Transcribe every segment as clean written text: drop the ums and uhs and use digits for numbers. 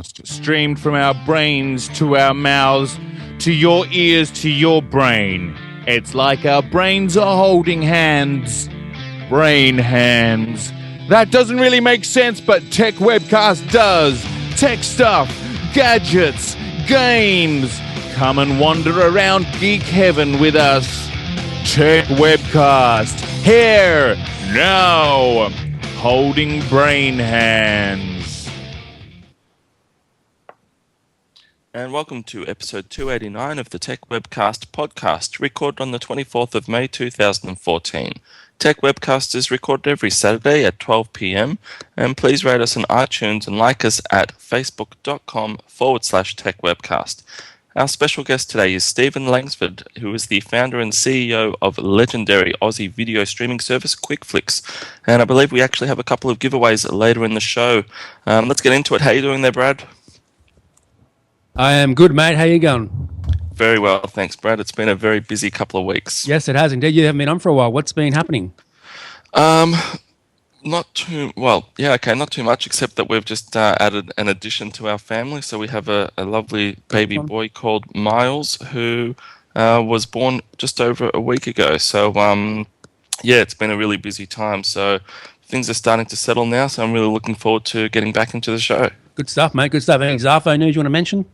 Techwebcast, streamed from our brains to our mouths, to your ears, to your brain. It's like our brains are holding hands. Brain hands. That doesn't really make sense, but Techwebcast does. Tech stuff, gadgets, games. Come and wander around geek heaven with us. Techwebcast. Here, now. Holding brain hands. And welcome to episode 289 of the Techwebcast podcast, recorded on the 24th of May 2014. Techwebcast is recorded every Saturday at 12 p.m. and please rate us on iTunes and like us at facebook.com/Techwebcast. Our special guest today is Stephen Langsford, who is the founder and CEO of legendary Aussie video streaming service Quickflix. And I believe we actually have a couple of giveaways later in the show. Let's get into it. How are you doing there, Brad? I am good, mate. How you going? Very well, thanks, Brad. It's been a very busy couple of weeks. Yes, it has indeed. You haven't been on for a while. What's been happening? Not too much, except that we've just added an addition to our family. So we have a lovely baby boy called Miles, who was born just over a week ago. So, it's been a really busy time. So things are starting to settle now. So I'm really looking forward to getting back into the show. Good stuff, mate. Good stuff. Any Zafo news you want to mention?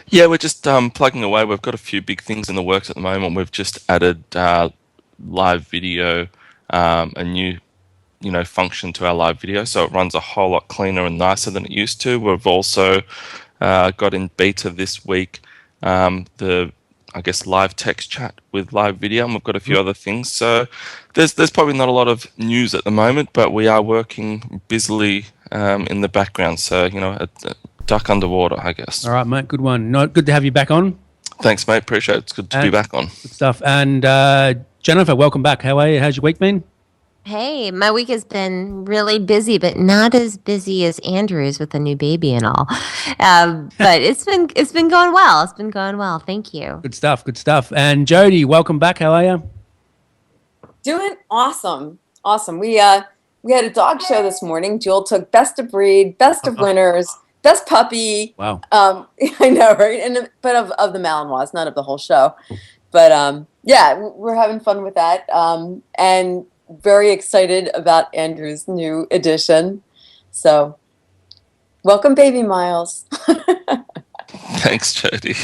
Yeah, we're just plugging away. We've got a few big things in the works at the moment. We've just added live video, a new function to our live video, so it runs a whole lot cleaner and nicer than it used to. We've also got in beta this week the live text chat with live video, and we've got a few other things. So there's probably not a lot of news at the moment, but we are working busily in the background. So a duck underwater, I guess. All right, mate. Good one. No, good to have you back on. Thanks, mate. Appreciate it. It's good to be back on. Good stuff. And Jennifer, welcome back. How are you? How's your week been? Hey, my week has been really busy, but not as busy as Andrew's with a new baby and all. But it's been going well. It's been going well. Thank you. Good stuff. Good stuff. And Jody, welcome back. How are you? Doing awesome. Awesome. We had a dog show this morning. Jewel took best of breed, best of winners, best puppy. Wow. I know, right? But of the Malinois, not of the whole show. But we're having fun with that. And very excited about Andrew's new addition. So, welcome, baby Miles. Thanks, Jody.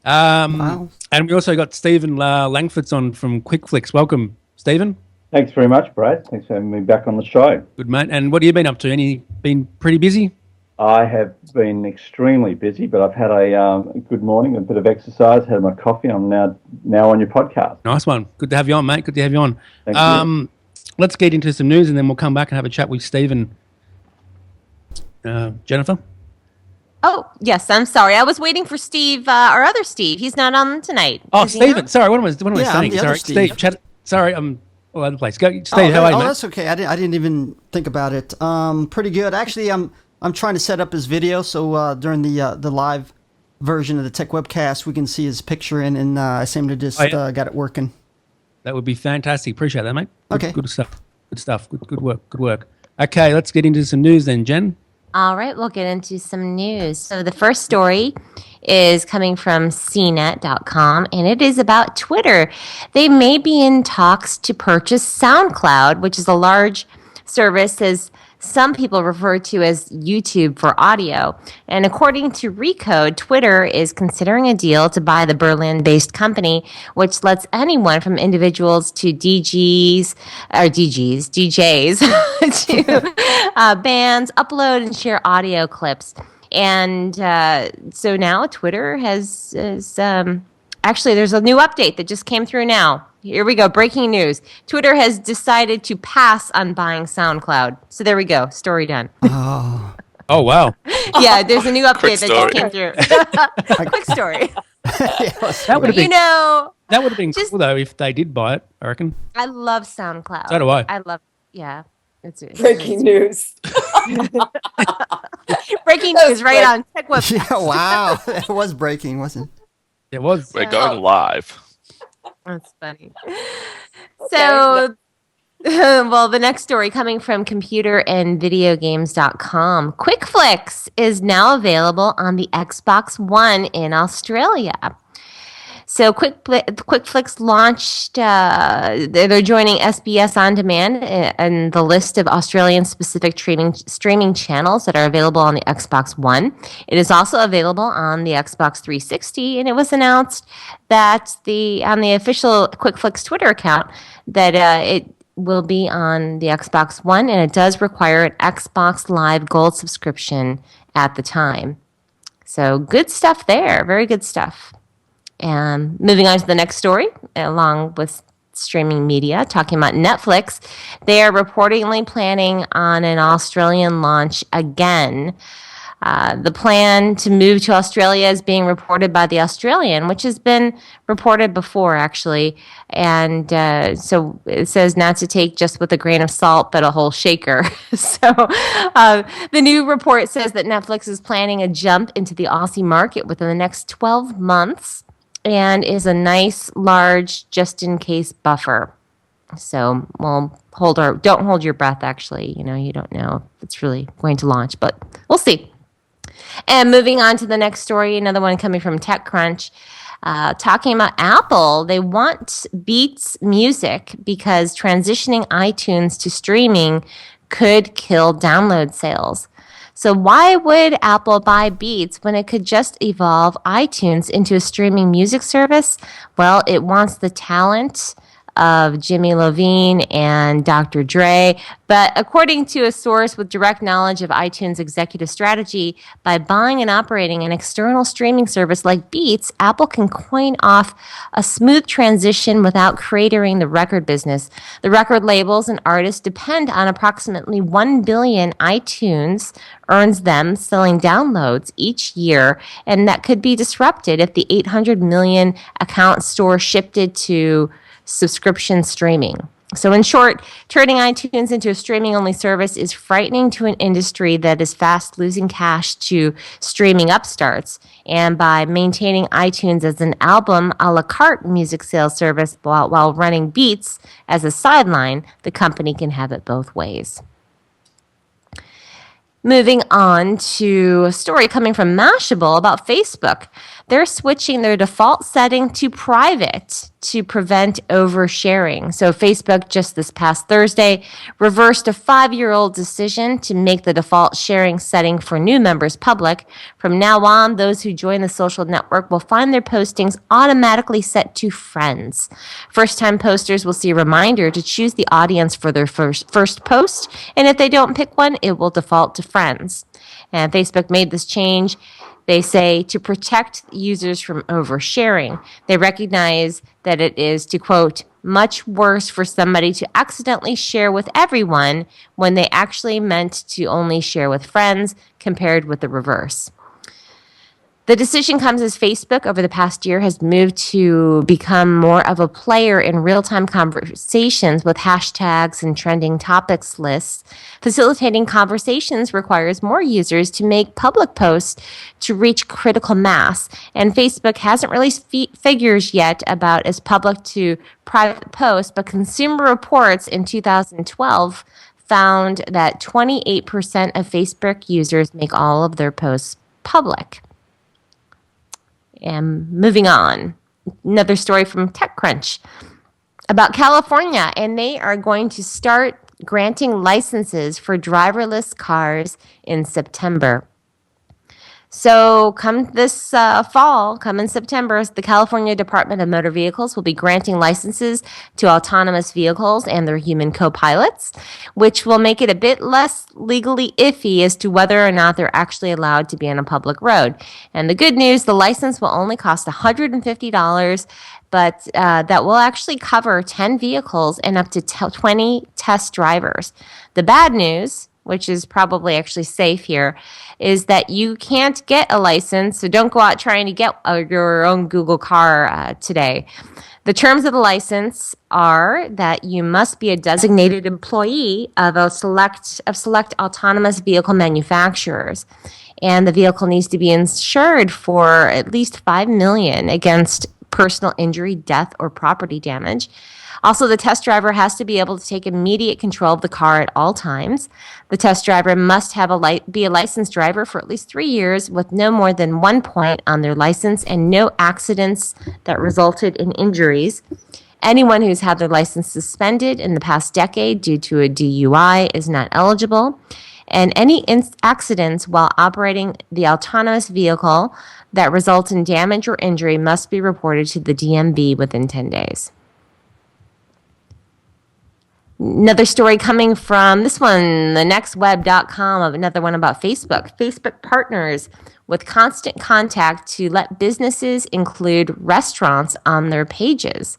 And we also got Stephen Langford's on from Quickflix. Welcome, Stephen. Thanks very much, Brad. Thanks for having me back on the show. Good, mate. And what have you been up to? Been pretty busy? I have been extremely busy, but I've had a good morning, a bit of exercise, had my coffee. I'm now on your podcast. Nice one. Good to have you on, mate. Good to have you on. Thank you. Let's get into some news, and then we'll come back and have a chat with Stephen. Jennifer? Oh, yes. I'm sorry. I was waiting for Steve, our other Steve. He's not on tonight. Oh, Stephen. Sorry, what am I saying? I'm the other Steve. Sorry, I'm all over the place. Go, Steve, how are you, mate? That's okay. I didn't even think about it. Pretty good. Actually, I'm trying to set up his video, so during the live version of the Techwebcast, we can see his picture and I seem to just got it working. That would be fantastic. Appreciate that, mate. Okay. Good stuff. Good stuff. Good work. Okay, let's get into some news then, Jen. All right, we'll get into some news. So the first story is coming from cnet.com, and it is about Twitter. They may be in talks to purchase SoundCloud, which is a large service, as some people refer to as YouTube for audio. And according to Recode, Twitter is considering a deal to buy the Berlin-based company, which lets anyone from individuals to DJs to bands upload and share audio clips. And so now Twitter has actually, there's a new update that just came through now. Here we go. Breaking news. Twitter has decided to pass on buying SoundCloud. So there we go. Story done. Oh, wow. Yeah, there's a new update that just came through. Quick story. That would have been cool, though, if they did buy it, I reckon. I love SoundCloud. So do I. It's Breaking news. Breaking news right on Techwebcast. Yeah, wow. It was breaking, wasn't it? It was. We're going live. That's funny. So Well, the next story coming from computerandvideogames.com. Quickflix is now available on the Xbox One in Australia. So Quickflix launched, they're joining SBS On Demand and the list of Australian-specific streaming channels that are available on the Xbox One. It is also available on the Xbox 360, and it was announced that on the official Quickflix Twitter account that it will be on the Xbox One, and it does require an Xbox Live Gold subscription at the time. So good stuff there. Very good stuff. And moving on to the next story, along with streaming media, talking about Netflix. They are reportedly planning on an Australian launch again. The plan to move to Australia is being reported by The Australian, which has been reported before, actually. And so it says not to take just with a grain of salt, but a whole shaker. So the new report says that Netflix is planning a jump into the Aussie market within the next 12 months and is a nice, large, just-in-case buffer. So we'll don't hold your breath, actually. You don't know if it's really going to launch, but we'll see. And moving on to the next story, another one coming from TechCrunch, talking about Apple. They want Beats Music because transitioning iTunes to streaming could kill download sales. So why would Apple buy Beats when it could just evolve iTunes into a streaming music service? Well, it wants the talent of Jimmy Iovine and Dr. Dre. But according to a source with direct knowledge of iTunes' executive strategy, by buying and operating an external streaming service like Beats, Apple can coin off a smooth transition without cratering the record business. The record labels and artists depend on approximately 1 billion iTunes earns them selling downloads each year, and that could be disrupted if the 800 million account store shifted to subscription streaming. So in short, turning iTunes into a streaming-only service is frightening to an industry that is fast losing cash to streaming upstarts. And by maintaining iTunes as an album a la carte music sales service while running Beats as a sideline, the company can have it both ways. Moving on to a story coming from Mashable about Facebook. They're switching their default setting to private to prevent oversharing. So Facebook just this past Thursday reversed a 5-year-old decision to make the default sharing setting for new members public. From now on, those who join the social network will find their postings automatically set to friends. First-time posters will see a reminder to choose the audience for their first post, and if they don't pick one, it will default to friends. And Facebook made this change, they say, to protect users from oversharing. They recognize that it is, to quote, much worse for somebody to accidentally share with everyone when they actually meant to only share with friends compared with the reverse. The decision comes as Facebook over the past year has moved to become more of a player in real-time conversations with hashtags and trending topics lists. Facilitating conversations requires more users to make public posts to reach critical mass. And Facebook hasn't released figures yet about its public to private posts, but Consumer Reports in 2012 found that 28% of Facebook users make all of their posts public. And moving on, another story from TechCrunch about California, and they are going to start granting licenses for driverless cars in September. So come this fall, come in September, the California Department of Motor Vehicles will be granting licenses to autonomous vehicles and their human co-pilots, which will make it a bit less legally iffy as to whether or not they're actually allowed to be on a public road. And the good news, the license will only cost $150, but that will actually cover 10 vehicles and up to 20 test drivers. The bad news, which is probably actually safe here, is that you can't get a license, so don't go out trying to get your own Google car today. The terms of the license are that you must be a designated employee of select autonomous vehicle manufacturers, and the vehicle needs to be insured for at least $5 million against personal injury, death, or property damage. Also, the test driver has to be able to take immediate control of the car at all times. The test driver must have be a licensed driver for at least 3 years with no more than 1 point on their license and no accidents that resulted in injuries. Anyone who's had their license suspended in the past decade due to a DUI is not eligible. And any accidents while operating the autonomous vehicle that result in damage or injury must be reported to the DMV within 10 days. Another story coming from this one, the nextweb.com, another one about Facebook. Facebook partners with Constant Contact to let businesses include restaurants on their pages.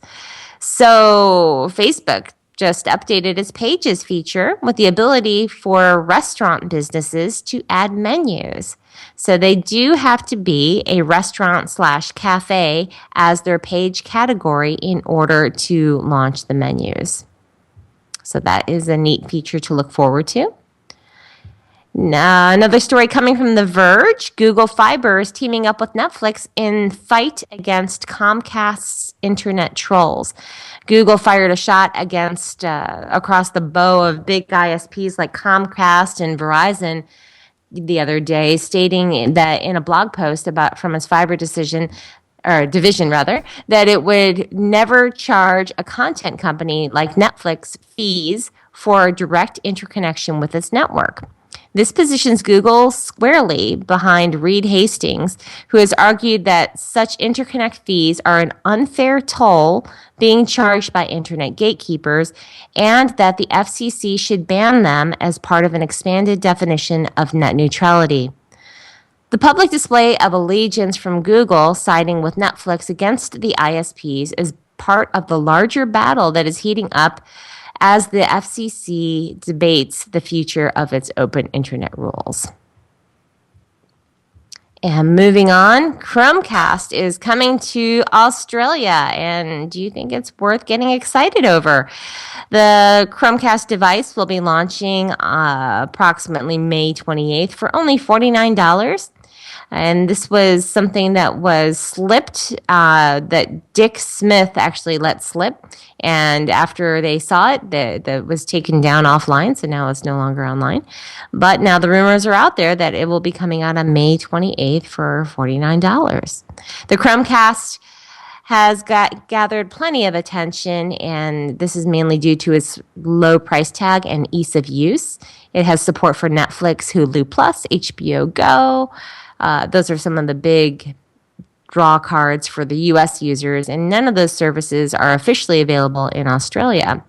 So Facebook just updated its pages feature with the ability for restaurant businesses to add menus. So they do have to be a restaurant/cafe as their page category in order to launch the menus. So that is a neat feature to look forward to. Now, another story coming from The Verge. Google Fiber is teaming up with Netflix in fight against Comcast's internet trolls. Google fired a shot against across the bow of big ISPs like Comcast and Verizon the other day, stating that in a blog post from its fiber division, that it would never charge a content company like Netflix fees for direct interconnection with its network. This positions Google squarely behind Reed Hastings, who has argued that such interconnect fees are an unfair toll being charged by internet gatekeepers and that the FCC should ban them as part of an expanded definition of net neutrality. The public display of allegiance from Google siding with Netflix against the ISPs is part of the larger battle that is heating up as the FCC debates the future of its open internet rules. And moving on, Chromecast is coming to Australia, and do you think it's worth getting excited over? The Chromecast device will be launching approximately May 28th for only $49. And this was something that was slipped, that Dick Smith actually let slip. And after they saw it, that was taken down offline, so now it's no longer online. But now the rumors are out there that it will be coming out on May 28th for $49. The Chromecast has gathered plenty of attention, and this is mainly due to its low price tag and ease of use. It has support for Netflix, Hulu Plus, HBO Go. Those are some of the big draw cards for the U.S. users, and none of those services are officially available in Australia.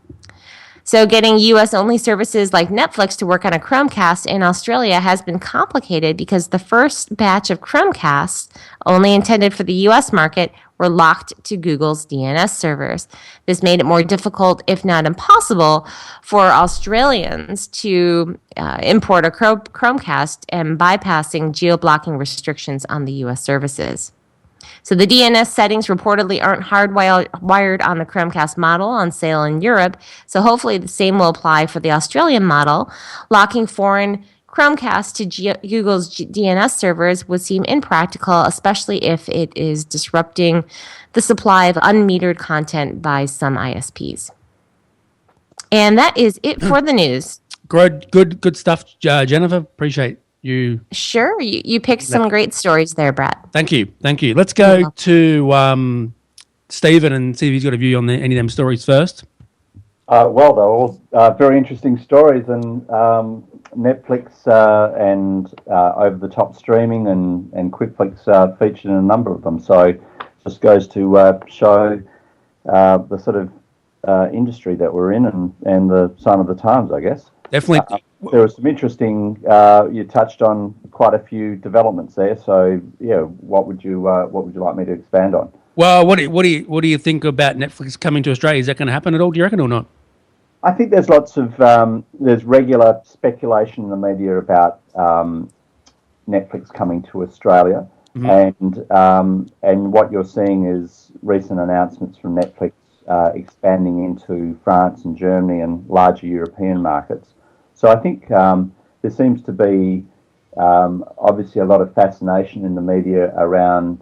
So getting U.S.-only services like Netflix to work on a Chromecast in Australia has been complicated because the first batch of Chromecasts, only intended for the U.S. market, were locked to Google's DNS servers. This made it more difficult, if not impossible, for Australians to import a Chromecast and bypassing geo-blocking restrictions on the U.S. services. So the DNS settings reportedly aren't hardwired on the Chromecast model on sale in Europe, so hopefully the same will apply for the Australian model. Locking foreign Chromecast to Google's DNS servers would seem impractical, especially if it is disrupting the supply of unmetered content by some ISPs. And that is it for the news. Good stuff, Jennifer. Appreciate you. Sure, you picked some great stories there, Brett. Thank you. Let's go to Stephen and see if he's got a view on any of them stories first. Well, they're all very interesting stories, and Netflix and over-the-top streaming and Quickflix featured in a number of them. So just goes to show the sort of industry that we're in and the sign of the times, I guess. Definitely. There was some interesting. You touched on quite a few developments there. So yeah, what would you like me to expand on? Well, what do you think about Netflix coming to Australia? Is that going to happen at all? Do you reckon or not? I think there's lots of there's regular speculation in the media about Netflix coming to Australia, and what you're seeing is recent announcements from Netflix expanding into France and Germany and larger European markets. So I think there seems to be obviously a lot of fascination in the media around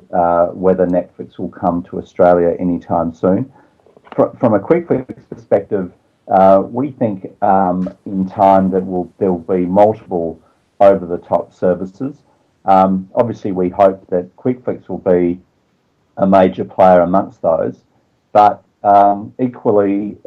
whether Netflix will come to Australia anytime soon. from a Quickflix perspective, we think in time that there will be multiple over-the-top services. Obviously, we hope that Quickflix will be a major player amongst those, but equally,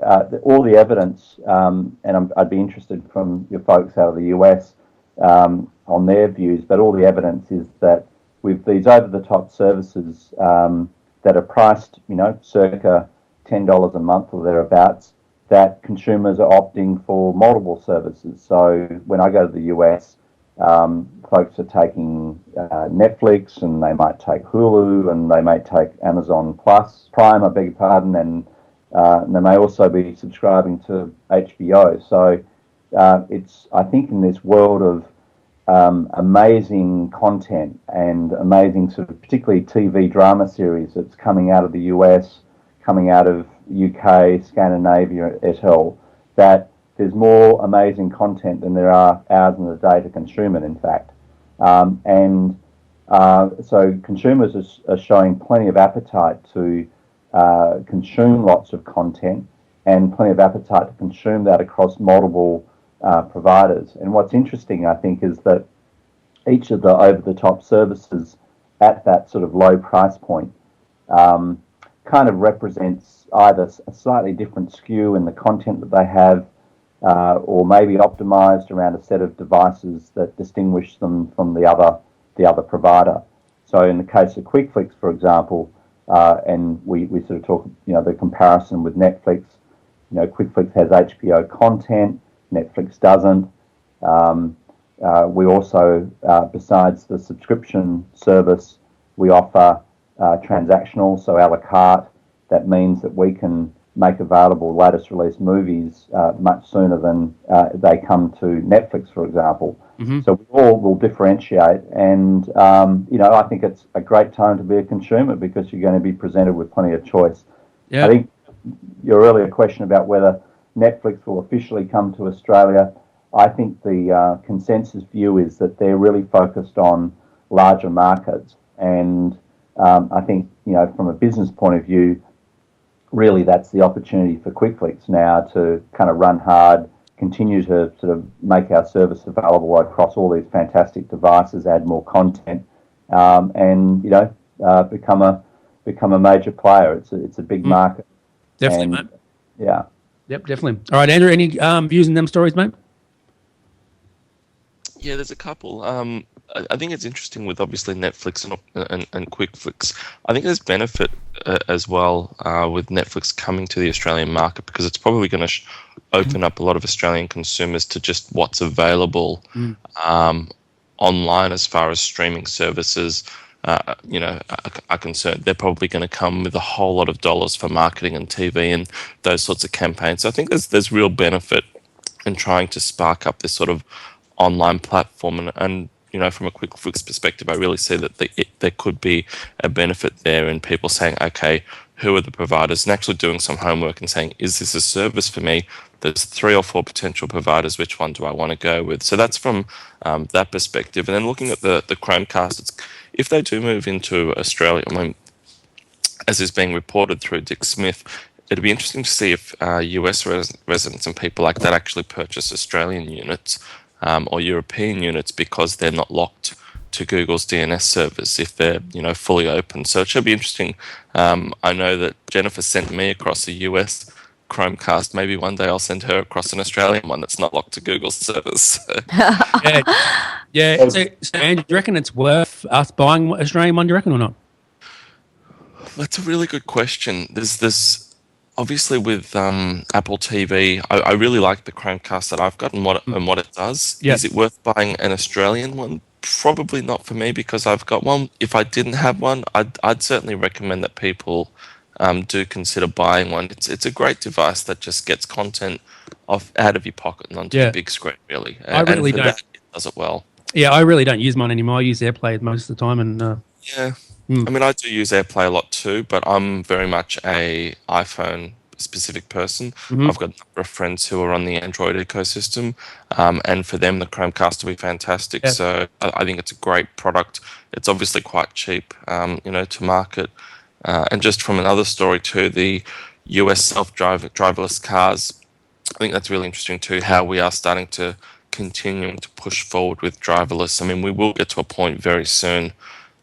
all the evidence, and I'd be interested from your folks out of the US on their views, but all the evidence is that with these over-the-top services that are priced, circa $10 a month or thereabouts, that consumers are opting for multiple services. So when I go to the US, folks are taking Netflix, and they might take Hulu, and they may take Amazon Prime, I beg your pardon, and they may also be subscribing to HBO. So I think in this world of amazing content and amazing sort of particularly TV drama series that's coming out of the US, coming out of UK, Scandinavia, et al., that there's more amazing content than there are hours in the day to consume it, in fact. So consumers are showing plenty of appetite to consume lots of content, and plenty of appetite to consume that across multiple providers. And what's interesting, I think, is that each of the over-the-top services at that sort of low price point kind of represents either a slightly different skew in the content that they have, or maybe optimized around a set of devices that distinguish them from the other provider. So in the case of Quickflix, for example, and we sort of talk, the comparison with Netflix. Quickflix has HBO content, Netflix doesn't. We also, besides the subscription service, we offer transactional, so a la carte. That means that we can make available latest release movies much sooner than they come to Netflix, for example. Mm-hmm. So we all will differentiate, and I think it's a great time to be a consumer because you're going to be presented with plenty of choice. Yeah. I think your earlier question about whether Netflix will officially come to Australia, I think the consensus view is that they're really focused on larger markets, and I think from a business point of view, really that's the opportunity for Quickflix now to kind of run hard, continue to sort of make our service available across all these fantastic devices, add more content, and become a major player. It's a big market. Definitely, mate. Yeah. Yep, definitely. All right, Andrew, any views on them stories, mate? Yeah, there's a couple. I think it's interesting with obviously Netflix and Quickflix. I think there's benefit as well with Netflix coming to the Australian market, because it's probably going to open up a lot of Australian consumers to just what's available online as far as streaming services are concerned. They're probably going to come with a whole lot of dollars for marketing and TV and those sorts of campaigns. So I think there's real benefit in trying to spark up this sort of online platform, and from a Quickflix perspective, I really see that there could be a benefit there in people saying, okay, who are the providers, and actually doing some homework and saying, is this a service for me? There's 3 or 4 potential providers. Which one do I want to go with? So that's from that perspective. And then looking at the Chromecast, if they do move into Australia, as is being reported through Dick Smith, it'd be interesting to see if US residents and people like that actually purchase Australian units or European units, because they're not locked to Google's DNS servers if they're fully open. So it should be interesting. I know that Jennifer sent me across a US Chromecast. Maybe one day I'll send her across an Australian one that's not locked to Google's servers. Yeah. So Andrew, do you reckon it's worth us buying an Australian one? Do you reckon, or not? That's a really good question. There's obviously with Apple TV, I really like the Chromecast that I've got and what it does. Yep. Is it worth buying an Australian one? Probably not for me, because I've got one. If I didn't have one, I'd certainly recommend that people do consider buying one. It's a great device that just gets content out of your pocket and onto the big screen, really. I really don't. That, it does it well. Yeah, I really don't use mine anymore. I use AirPlay most of the time, and yeah. I mean, I do use AirPlay a lot too, but I'm very much a iPhone specific person. Mm-hmm. I've got a number of friends who are on the Android ecosystem, and for them the Chromecast will be fantastic. Yeah. So I think it's a great product. It's obviously quite cheap, to market. And just from another story too, the US driverless cars. I think that's really interesting too, how we are starting to continuing to push forward with driverless. I mean, we will get to a point very soon,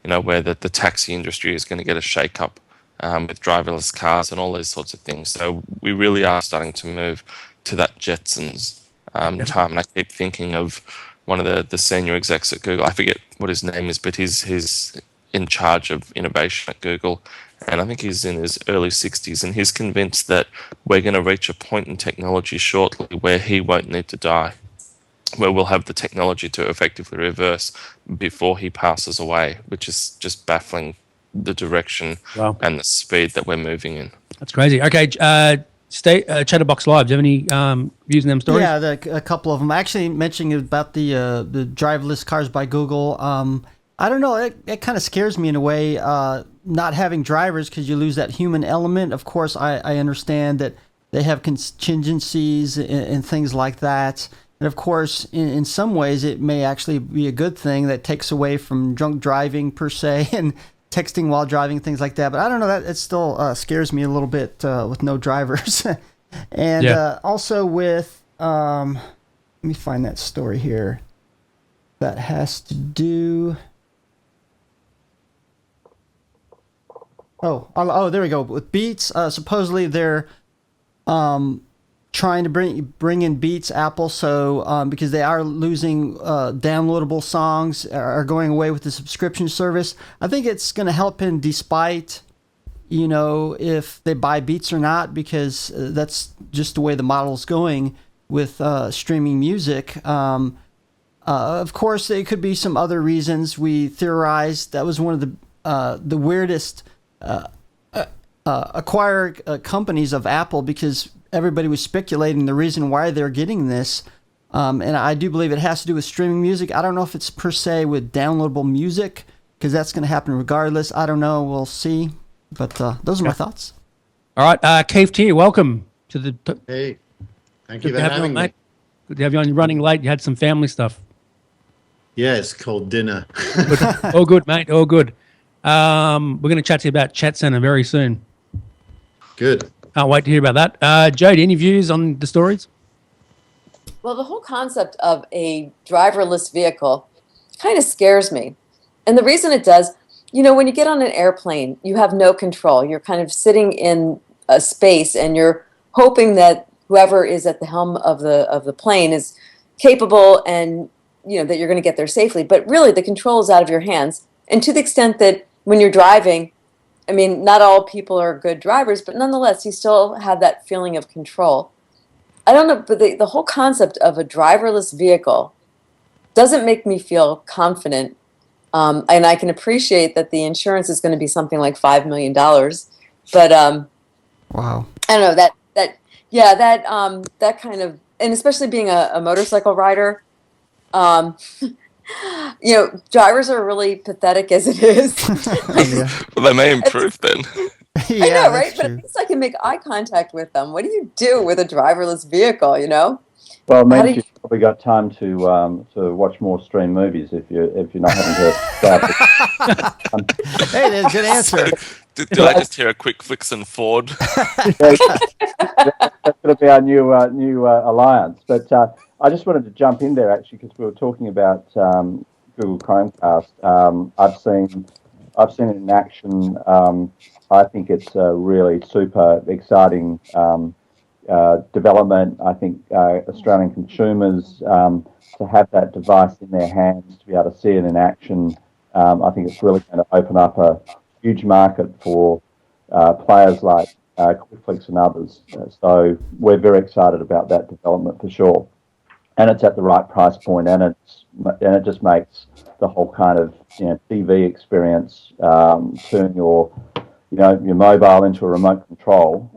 where the taxi industry is going to get a shake-up with driverless cars and all those sorts of things. So we really are starting to move to that Jetsons time. And I keep thinking of one of the senior execs at Google. I forget what his name is, but he's in charge of innovation at Google. And I think he's in his early 60s, and he's convinced that we're going to reach a point in technology shortly where he won't need to die, where we'll have the technology to effectively reverse before he passes away, which is just baffling, the direction and the speed that we're moving in. That's crazy. Okay, Chatterbox Live, do you have any views on them stories? Yeah, a couple of them. Actually, mentioning about the driverless cars by Google. I don't know. It kind of scares me in a way, not having drivers, because you lose that human element. Of course, I understand that they have contingencies and things like that. And of course, in some ways, it may actually be a good thing that takes away from drunk driving per se and texting while driving, things like that. But I don't know, that it still scares me a little bit with no drivers. And also with, let me find that story here. That has to do... Oh, there we go. With Beats, supposedly they're trying to bring in Beats, Apple, so because they are losing downloadable songs, are going away with the subscription service. I think it's going to help him despite, if they buy Beats or not, because that's just the way the model's going with streaming music. Of course, there could be some other reasons. We theorized that was one of the weirdest acquire companies of Apple, because everybody was speculating the reason why they're getting this. And I do believe it has to do with streaming music. I don't know if it's per se with downloadable music, because that's going to happen regardless. I don't know. We'll see. But those are my thoughts. All right. Cave Tier, welcome to the... Hey, thank you for having me. Good to have you on. You're running late. You had some family stuff. Yeah, it's called dinner. All good, mate. All good. We're going to chat to you about Chat Center very soon. Good. Can't wait to hear about that. Jody, any views on the stories? Well, the whole concept of a driverless vehicle kind of scares me. And the reason it does, when you get on an airplane, you have no control. You're kind of sitting in a space, and you're hoping that whoever is at the helm of the plane is capable, and that you're going to get there safely. But really, the control is out of your hands. And to the extent that when you're driving, I mean, not all people are good drivers, but nonetheless, you still have that feeling of control. I don't know, but the whole concept of a driverless vehicle doesn't make me feel confident. And I can appreciate that the insurance is going to be something like $5 million. But wow, I don't know, that kind of, and especially being a motorcycle rider, drivers are really pathetic as it is. Well, they may improve then. Yeah, I know, right? But true. at least I can make eye contact with them. What do you do with a driverless vehicle, Well, it means you've probably got time to watch more stream movies if you're not having to drive. Hey, that's a good answer. Did I just hear a Quickflix and Ford? That's going to be our new alliance. But I just wanted to jump in there actually, because we were talking about Google Chromecast. I've seen it in action. I think it's a really super exciting development. I think Australian consumers to have that device in their hands, to be able to see it in action, I think it's really going to open up a huge market for players like Quickflix and others. So we're very excited about that development for sure. And it's at the right price point, and it just makes the whole kind of TV experience, turn your mobile into a remote control.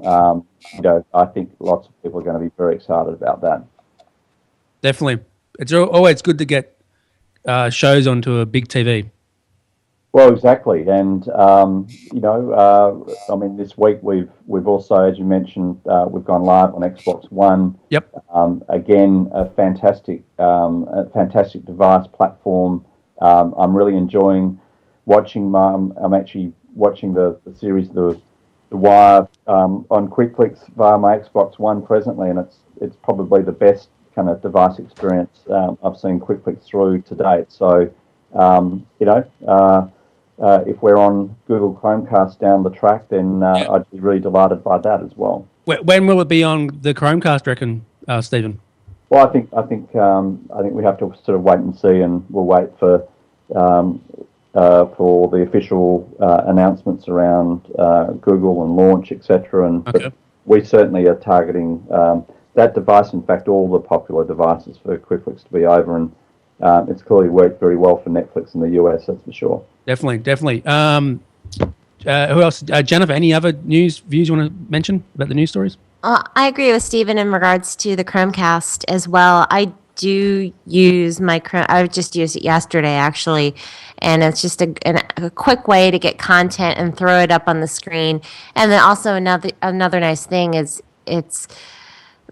I think lots of people are going to be very excited about that. Definitely. It's always good to get shows onto a big TV. Well, exactly, and this week we've also, as you mentioned, we've gone live on Xbox One. Yep. Again, a fantastic device platform. I'm really enjoying watching. I'm actually watching the series, the Wire on Quickflix via my Xbox One presently, and it's probably the best kind of device experience I've seen Quickflix through to date. So, if we're on Google Chromecast down the track, then I'd be really delighted by that as well. When will it be on the Chromecast, reckon, Stephen? Well, I think we have to sort of wait and see, and we'll wait for the official announcements around Google and launch, etc. And but we certainly are targeting that device. In fact, all the popular devices for Quickflix to be over, and it's clearly worked very well for Netflix in the US. That's for sure. Definitely. Who else? Jennifer, any other views you want to mention about the news stories? I agree with Stephen in regards to the Chromecast as well. I do use my Chrome. I just used it yesterday, actually, and it's just a quick way to get content and throw it up on the screen. And then also another nice thing is it's,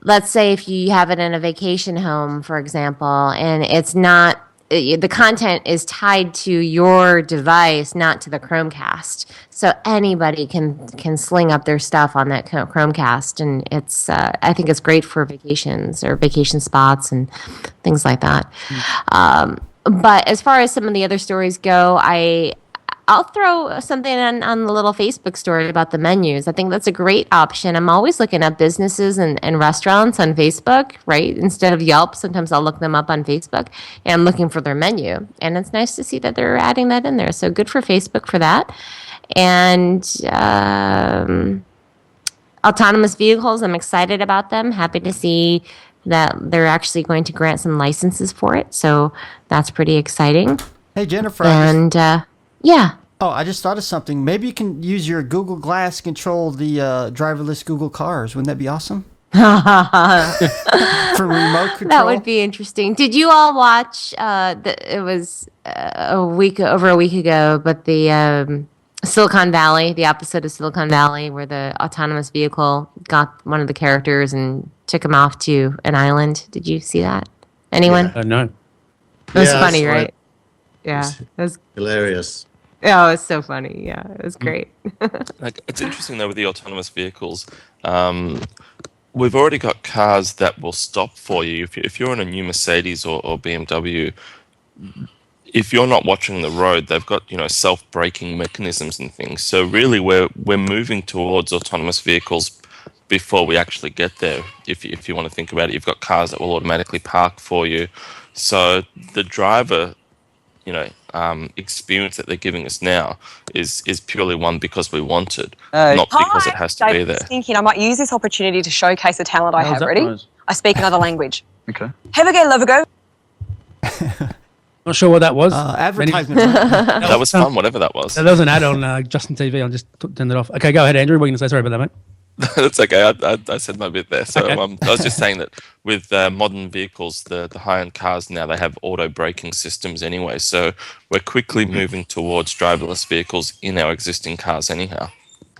let's say if you have it in a vacation home, for example, and it's not, the content is tied to your device, not to the Chromecast. So anybody can sling up their stuff on that Chromecast, and it's I think it's great for vacations or vacation spots and things like that. But as far as some of the other stories go, I'll throw something on the little Facebook story about the menus. I think that's a great option. I'm always looking up businesses and restaurants on Facebook, right? Instead of Yelp, sometimes I'll look them up on Facebook, and I'm looking for their menu. And it's nice to see that they're adding that in there. So good for Facebook for that. And autonomous vehicles, I'm excited about them. Happy to see that they're actually going to grant some licenses for it. So that's pretty exciting. Hey, Jennifer. And yeah. Oh, I just thought of something. Maybe you can use your Google Glass to control the driverless Google cars. Wouldn't that be awesome? For remote control? That would be interesting. Did you all watch, it was over a week ago, but the Silicon Valley, the episode of Silicon Valley where the autonomous vehicle got one of the characters and took him off to an island? Did you see that? Anyone? No. It was funny, right? Yeah. It was hilarious. Oh, it's so funny. Yeah, it was great. It's interesting though with the autonomous vehicles. We've already got cars that will stop for you. If you're in a new Mercedes or BMW, if you're not watching the road, they've got self-braking mechanisms and things. So really, we're moving towards autonomous vehicles before we actually get there. If you want to think about it, you've got cars that will automatically park for you. So the driver experience that they're giving us now is purely one because we want it, not because it has to be there. Thinking I might use this opportunity to showcase a talent I have. Ready? Nice? I speak another language. Okay. Have a go, love a go. Not sure what that was. Advertisement. That was fun, whatever that was. That was an ad on Justin TV. I just turned it off. Okay, go ahead, Andrew. What are you going to say? Sorry about that, mate. That's okay. I said my bit there. So I was just saying that with modern vehicles, the high-end cars now, they have auto braking systems anyway. So we're quickly moving towards driverless vehicles in our existing cars anyhow.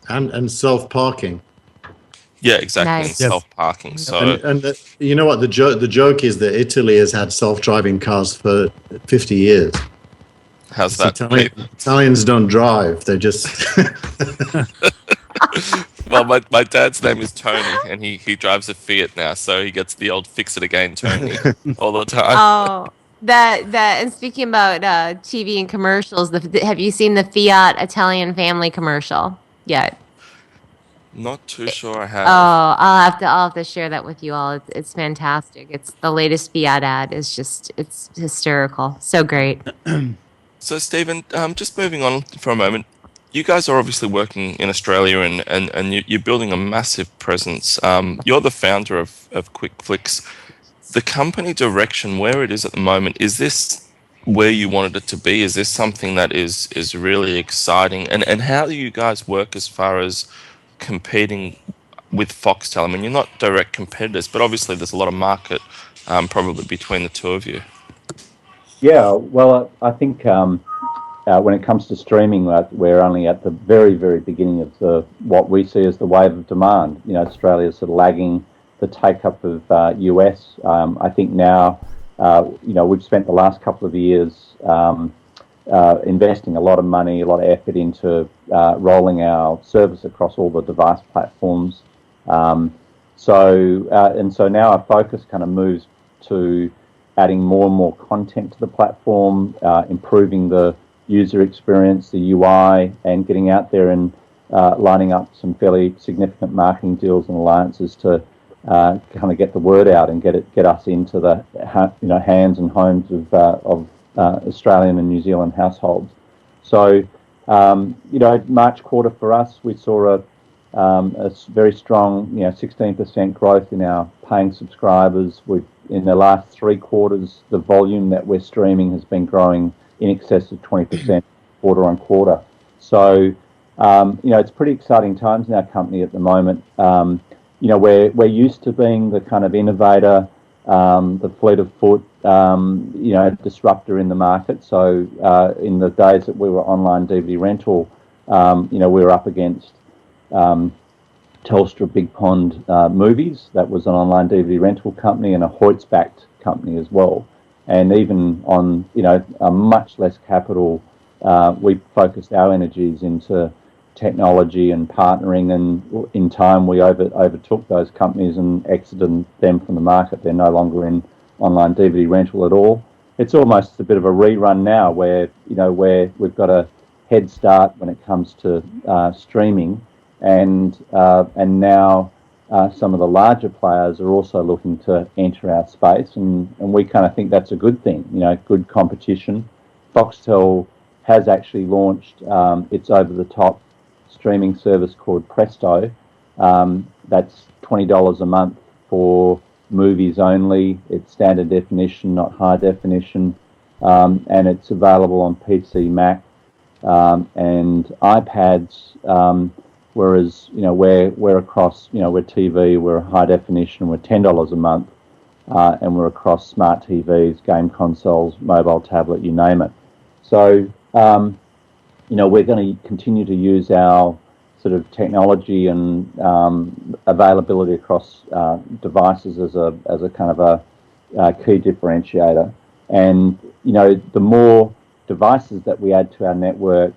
And self-parking. Yeah, exactly. Nice. And self-parking. So You know what? The joke is that Italy has had self-driving cars for 50 years. how's that? Italians don't drive. They just... Well, my dad's name is Tony, and he drives a Fiat now, so he gets the old "fix it again, Tony" all the time. Oh, and speaking about TV and commercials, have you seen the Fiat Italian family commercial yet? Not too sure I have. Oh, I'll have to share that with you all. It's fantastic. It's the latest Fiat ad. It's hysterical. So great. So, Stephen, just moving on for a moment. You guys are obviously working in Australia and you're building a massive presence. You're the founder of Quickflix. The company direction, where it is at the moment, is this where you wanted it to be? Is this something that is really exciting? And how do you guys work as far as competing with Foxtel? I mean, you're not direct competitors, but obviously there's a lot of market probably between the two of you. Yeah, well, I think... when it comes to streaming, we're only at the very, very beginning of what we see as the wave of demand. Australia's sort of lagging the take-up of US. I think now, we've spent the last couple of years investing a lot of money, a lot of effort into rolling our service across all the device platforms. So now our focus kind of moves to adding more and more content to the platform, improving the user experience, the UI, and getting out there and lining up some fairly significant marketing deals and alliances to kind of get the word out and get us into the hands and homes of Australian and New Zealand households. So March quarter for us, we saw a very strong 16% growth in our paying subscribers. In the last 3 quarters, the volume that we're streaming has been growing in excess of 20% quarter on quarter. So it's pretty exciting times in our company at the moment. We're used to being the kind of innovator, the fleet of foot, disruptor in the market. So in the days that we were online DVD rental, we were up against Telstra Big Pond Movies. That was an online DVD rental company, and a Hoyts-backed company as well. And even on a much less capital, we focused our energies into technology and partnering, and in time we overtook those companies and exited them from the market. They're no longer in online DVD rental at all. It's almost a bit of a rerun now, where we've got a head start when it comes to streaming, and now some of the larger players are also looking to enter our space, and we kind of think that's a good thing. Good competition. Foxtel has actually launched its over-the-top streaming service called Presto. That's $20 a month for movies only. It's standard definition, not high definition, and it's available on PC, Mac, and iPads. Whereas we're across, we're TV, we're high definition, we're $10 a month, and we're across smart TVs, game consoles, mobile tablet, you name it. So we're going to continue to use our sort of technology and availability across devices as a kind of a key differentiator. And the more devices that we add to our network,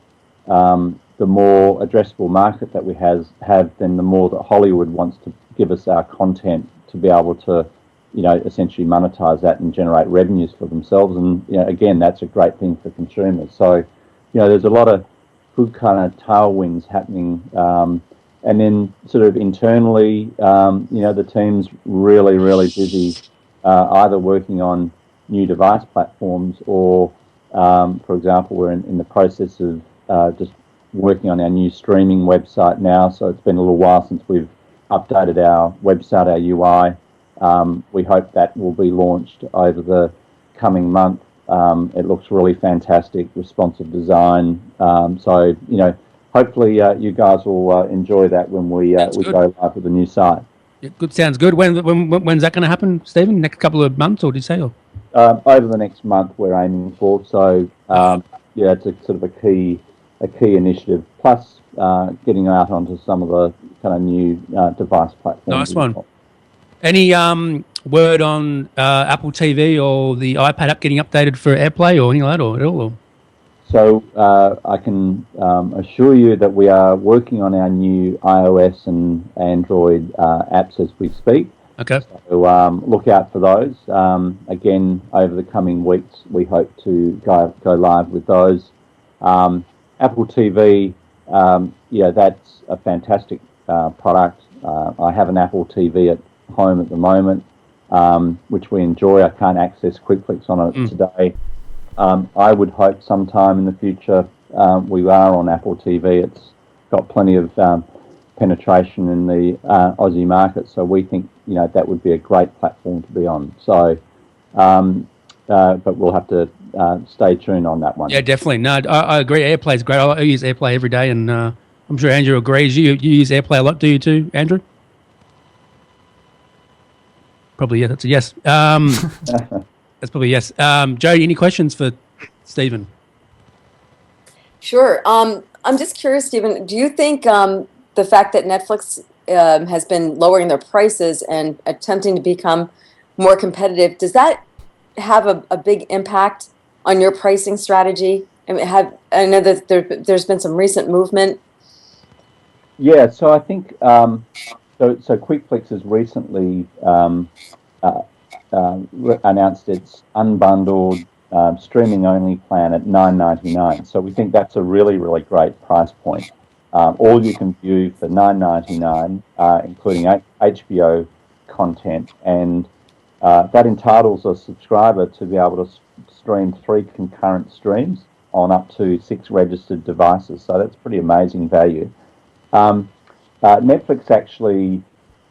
the more addressable market that we have, then the more that Hollywood wants to give us our content to be able to, essentially monetize that and generate revenues for themselves. And again, that's a great thing for consumers. So, there's a lot of good kind of tailwinds happening. And then sort of internally, the team's really, really busy, either working on new device platforms or, for example, we're in the process of just working on our new streaming website now. So it's been a little while since we've updated our website, our UI. We hope that will be launched over the coming month. It looks really fantastic, responsive design. So, hopefully you guys will enjoy that when we go live with the new site. Yeah, good, sounds good. When's that going to happen, Stephen? Next couple of months, or did you say? Over the next month, we're aiming for. So, it's a sort of a key initiative. Plus, getting out onto some of the kind of new device platforms. Nice one. Any word on Apple TV or the iPad app getting updated for AirPlay or anything like that, or at all? So I can assure you that we are working on our new iOS and Android apps as we speak. Okay. So look out for those. Again, over the coming weeks, we hope to go live with those. Apple TV, that's a fantastic product. I have an Apple TV at home at the moment, which we enjoy. I can't access Quickflix on it today. I would hope sometime in the future we are on Apple TV. It's got plenty of penetration in the Aussie market, so we think that would be a great platform to be on. So, but we'll have to stay tuned on that one. Yeah, definitely. No, I agree. AirPlay is great. I use AirPlay every day, and I'm sure Andrew agrees. You use AirPlay a lot, do you too, Andrew? Probably, yeah. That's a yes. That's probably a yes. Jody, any questions for Stephen? Sure. I'm just curious, Stephen, do you think the fact that Netflix has been lowering their prices and attempting to become more competitive, does that have a big impact on your pricing strategy I mean, I know that there's been some recent movement. Yeah, so I think so Quickflix has recently uh, announced its unbundled streaming only plan at $9.99. So we think that's a really, really great price point. All you can view for $9.99, including HBO content, and that entitles a subscriber to be able to stream 3 concurrent streams on up to 6 registered devices. So that's pretty amazing value. Netflix actually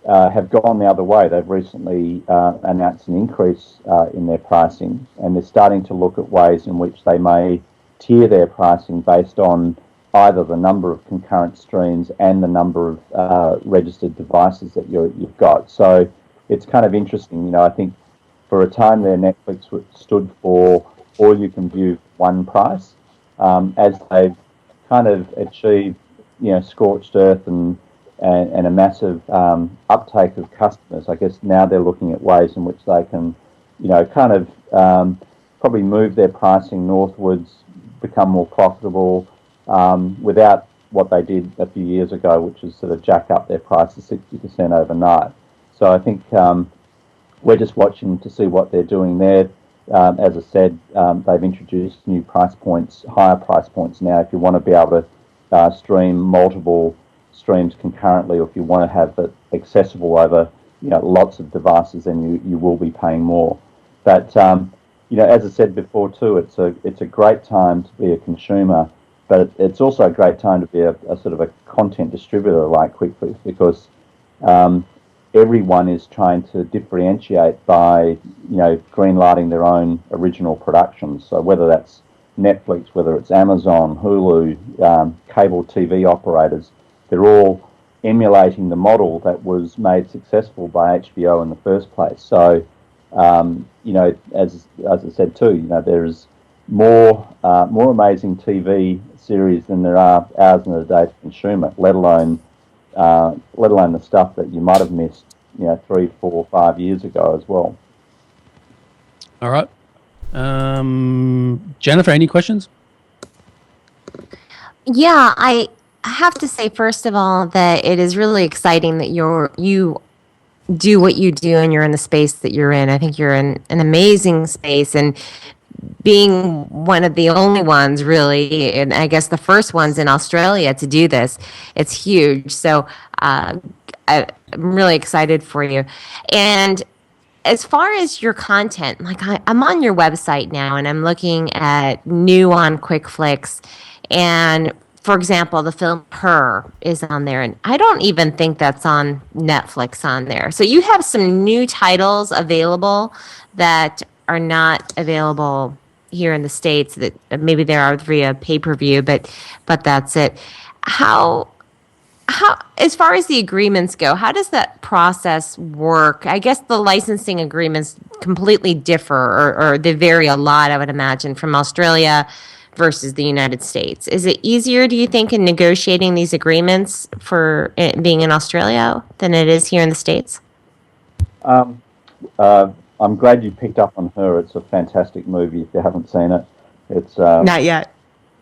have gone the other way. They've recently announced an increase in their pricing, and they're starting to look at ways in which they may tier their pricing based on either the number of concurrent streams and the number of registered devices that you've got. So it's kind of interesting. I think for a time there, Netflix stood for all you can view one price. As they've kind of achieved, scorched earth and a massive uptake of customers, I guess now they're looking at ways in which they can, kind of probably move their pricing northwards, become more profitable, without what they did a few years ago, which is sort of jack up their prices 60% overnight. So I think we're just watching to see what they're doing there. As I said, they've introduced new price points, higher price points now. If you want to be able to stream multiple streams concurrently, or if you want to have it accessible over lots of devices, then you will be paying more. But as I said before too, it's a great time to be a consumer, but it's also a great time to be a sort of a content distributor like Quickflix, because everyone is trying to differentiate by greenlighting their own original productions. So whether that's Netflix, whether it's Amazon, Hulu, cable TV operators, they're all emulating the model that was made successful by HBO in the first place. So as I said too, there's more amazing TV series than there are hours in a day to consume it, let alone the stuff that you might have missed 3, 4, 5 years ago as well. All right. Jennifer, any questions? Yeah, I have to say, first of all, that it is really exciting that you do what you do and you're in the space that you're in. I think you're in an amazing space, and being one of the only ones really, and I guess the first ones in Australia to do this, it's huge. So I'm really excited for you. And as far as your content, like I'm on your website now and I'm looking at new on Quickflix, and for example, the film Her is on there, and I don't even think that's on Netflix on there. So you have some new titles available that are not available here in the States, that maybe they are via pay-per-view, but that's it. How, as far as the agreements go, how does that process work? I guess the licensing agreements completely differ, or they vary a lot, I would imagine, from Australia versus the United States. Is it easier, do you think, in negotiating these agreements for being in Australia than it is here in the States? I'm glad you picked up on Her. It's a fantastic movie if you haven't seen it. It's Not yet.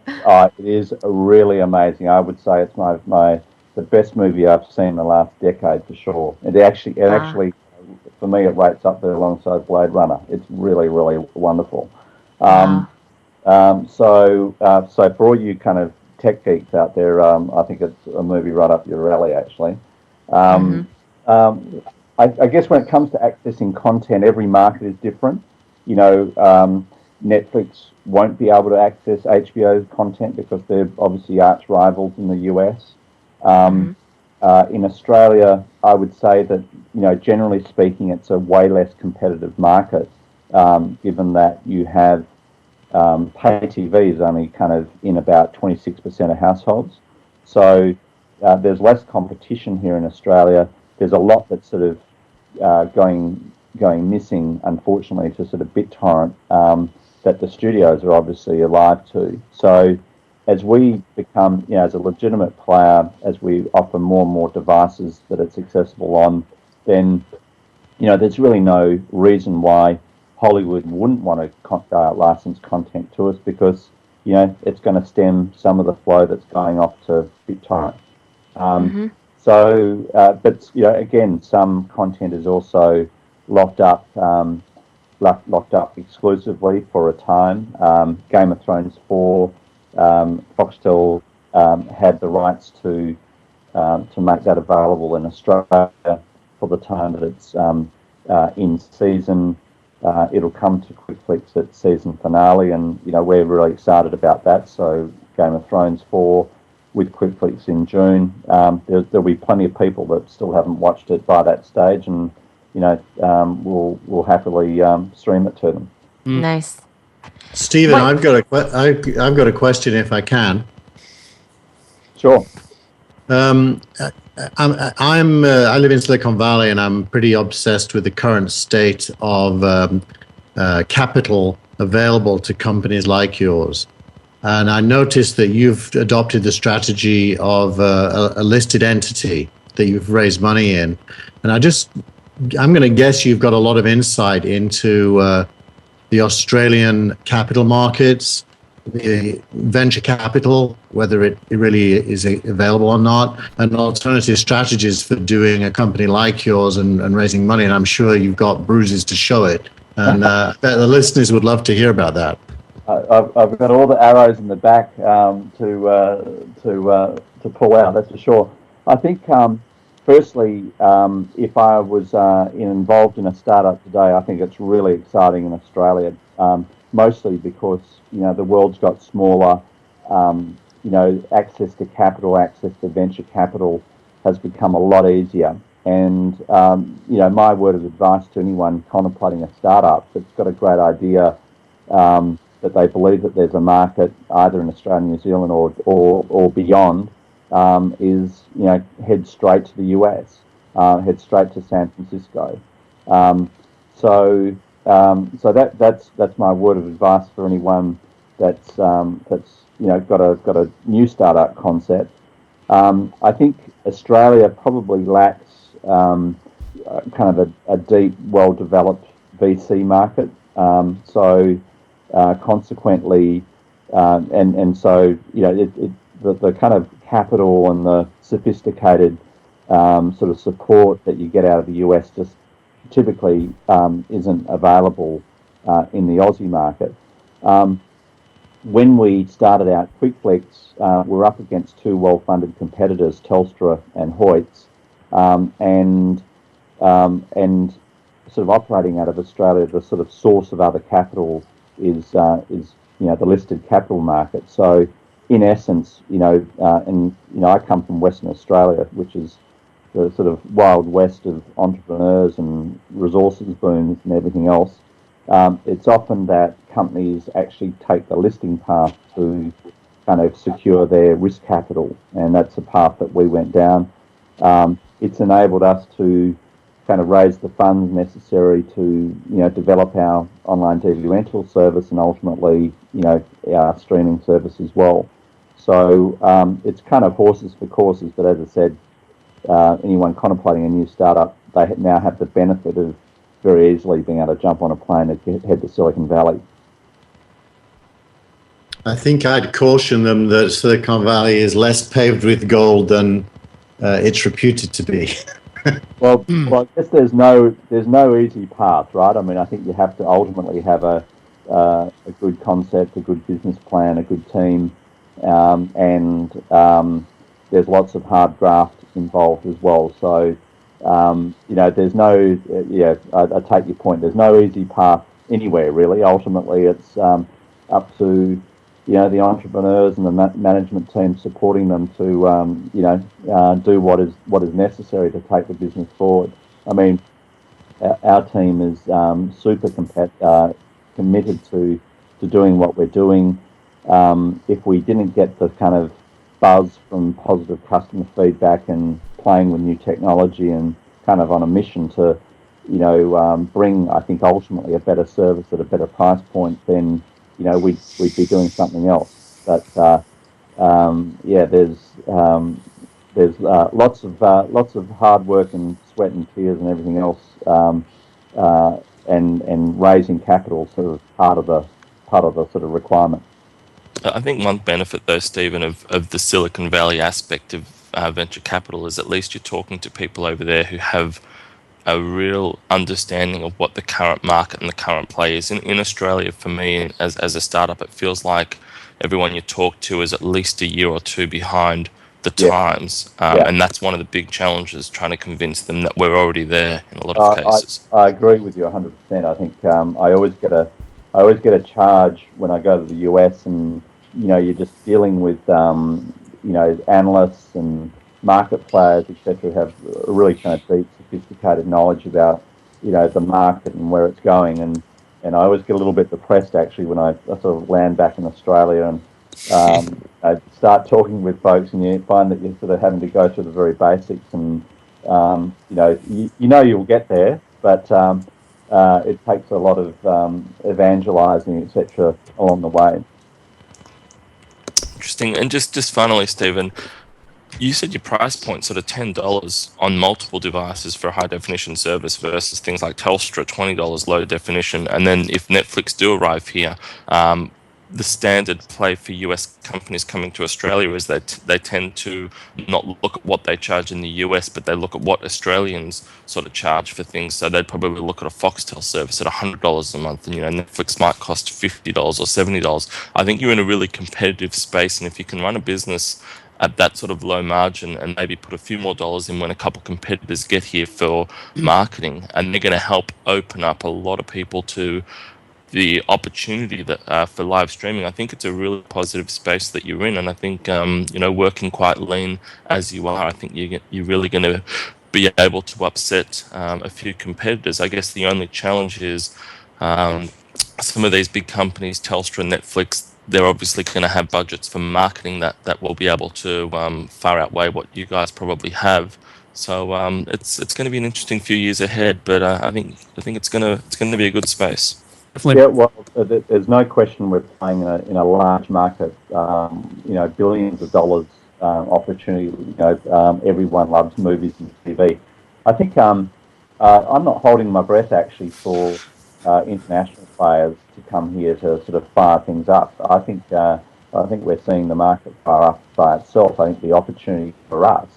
it is really amazing. I would say it's the best movie I've seen in the last decade for sure. It actually, for me, it rates up there alongside Blade Runner. It's really, really wonderful. So for all you kind of tech geeks out there, I think it's a movie right up your alley, actually. I guess when it comes to accessing content, every market is different. Netflix won't be able to access HBO content because they're obviously arch rivals in the US. In Australia, I would say that, generally speaking, it's a way less competitive market, given that you have pay TV is only kind of in about 26% of households. So there's less competition here in Australia. There's a lot that's sort of going missing, unfortunately, to sort of BitTorrent, that the studios are obviously alive to. So as we become, as a legitimate player, as we offer more and more devices that it's accessible on, then, there's really no reason why Hollywood wouldn't want to license content to us, because it's going to stem some of the flow that's going off to BitTorrent. But again, some content is also locked up exclusively for a time. Game of Thrones 4, Foxtel had the rights to make that available in Australia for the time that it's in season. It'll come to Quickflix at season finale, and we're really excited about that. So Game of Thrones 4 with Quickflix in June. There'll be plenty of people that still haven't watched it by that stage, and we'll happily stream it to them. Nice. Stephen, I've got a question if I can. Sure. I live in Silicon Valley, and I'm pretty obsessed with the current state of capital available to companies like yours. And I noticed that you've adopted the strategy of a listed entity that you've raised money in. And I'm going to guess you've got a lot of insight into the Australian capital markets, the venture capital, whether it really is available or not, and alternative strategies for doing a company like yours and raising money. And I'm sure you've got bruises to show it. And the listeners would love to hear about that. I've got all the arrows in the back to pull out. That's for sure. I think firstly, if I was involved in a startup today, I think it's really exciting in Australia. Mostly because the world's got smaller. Access to capital, access to venture capital has become a lot easier. And my word of advice to anyone contemplating a startup that's got a great idea, that they believe that there's a market either in Australia, New Zealand, or beyond, is head straight to the US, head straight to San Francisco. So that's my word of advice for anyone that's got a new startup concept. I think Australia probably lacks kind of a deep, well-developed VC market. Consequently, the kind of capital and the sophisticated sort of support that you get out of the US just typically isn't available in the Aussie market. When we started out Quickflix, we're up against two well-funded competitors, Telstra and Hoyts, and sort of operating out of Australia, the sort of source of other capital is the listed capital market. So in essence, I come from Western Australia, which is the sort of wild west of entrepreneurs and resources booms and everything else. It's often that companies actually take the listing path to kind of secure their risk capital, and that's a path that we went down. It's enabled us to kind of raise the funds necessary to develop our online DVD rental service and ultimately our streaming service as well. So it's kind of horses for courses, but as I said, anyone contemplating a new startup, they now have the benefit of very easily being able to jump on a plane and head to Silicon Valley. I think I'd caution them that Silicon Valley is less paved with gold than it's reputed to be. Well, I guess there's no easy path, right? I mean, I think you have to ultimately have a good concept, a good business plan, a good team, and there's lots of hard graft involved as well. So, there's no, I take your point. There's no easy path anywhere really. Ultimately, it's up to the entrepreneurs and the management team supporting them to do what is necessary to take the business forward. I mean, our team is super committed to doing what we're doing. If we didn't get the kind of buzz from positive customer feedback and playing with new technology and kind of on a mission to bring, I think, ultimately a better service at a better price point, then we'd be doing something else. But there's lots of hard work and sweat and tears and everything else, and raising capital sort of part of the sort of requirement. I think one benefit, though, Stephen, of the Silicon Valley aspect of venture capital is at least you're talking to people over there who have a real understanding of what the current market and the current play is. In Australia, for me, as a startup, it feels like everyone you talk to is at least a year or two behind the Yeah. times. Yeah. And that's one of the big challenges, trying to convince them that we're already there in a lot of cases. I agree with you 100%. I think I always get a charge when I go to the US, and you're just dealing with analysts and market players, etc., who have a really kind of deep, sophisticated knowledge about the market and where it's going, and I always get a little bit depressed actually when I sort of land back in Australia and I start talking with folks, and you find that you're sort of having to go through the very basics, and you'll get there, but it takes a lot of evangelizing, etc., along the way. Interesting. And just finally, Stephen, you said your price point sort of $10 on multiple devices for a high definition service versus things like Telstra, $20 low definition. And then if Netflix do arrive here, the standard play for US companies coming to Australia is that they tend to not look at what they charge in the US, but they look at what Australians sort of charge for things. So they'd probably look at a Foxtel service at $100 a month, and Netflix might cost $50 or $70. I think you're in a really competitive space, and if you can run a business at that sort of low margin and maybe put a few more dollars in when a couple competitors get here for marketing, and they're going to help open up a lot of people to the opportunity that for live streaming. I think it's a really positive space that you're in, and I think working quite lean as you are, I think you're really going to be able to upset a few competitors. I guess the only challenge is some of these big companies, Telstra and Netflix, they're obviously going to have budgets for marketing that will be able to far outweigh what you guys probably have. So it's going to be an interesting few years ahead, but I think it's going to be a good space. Yeah, well, there's no question we're playing in a large market. Billions of dollars opportunity. Everyone loves movies and TV. I think I'm not holding my breath actually for international players to come here to sort of fire things up. I think we're seeing the market fire up by itself. I think the opportunity for us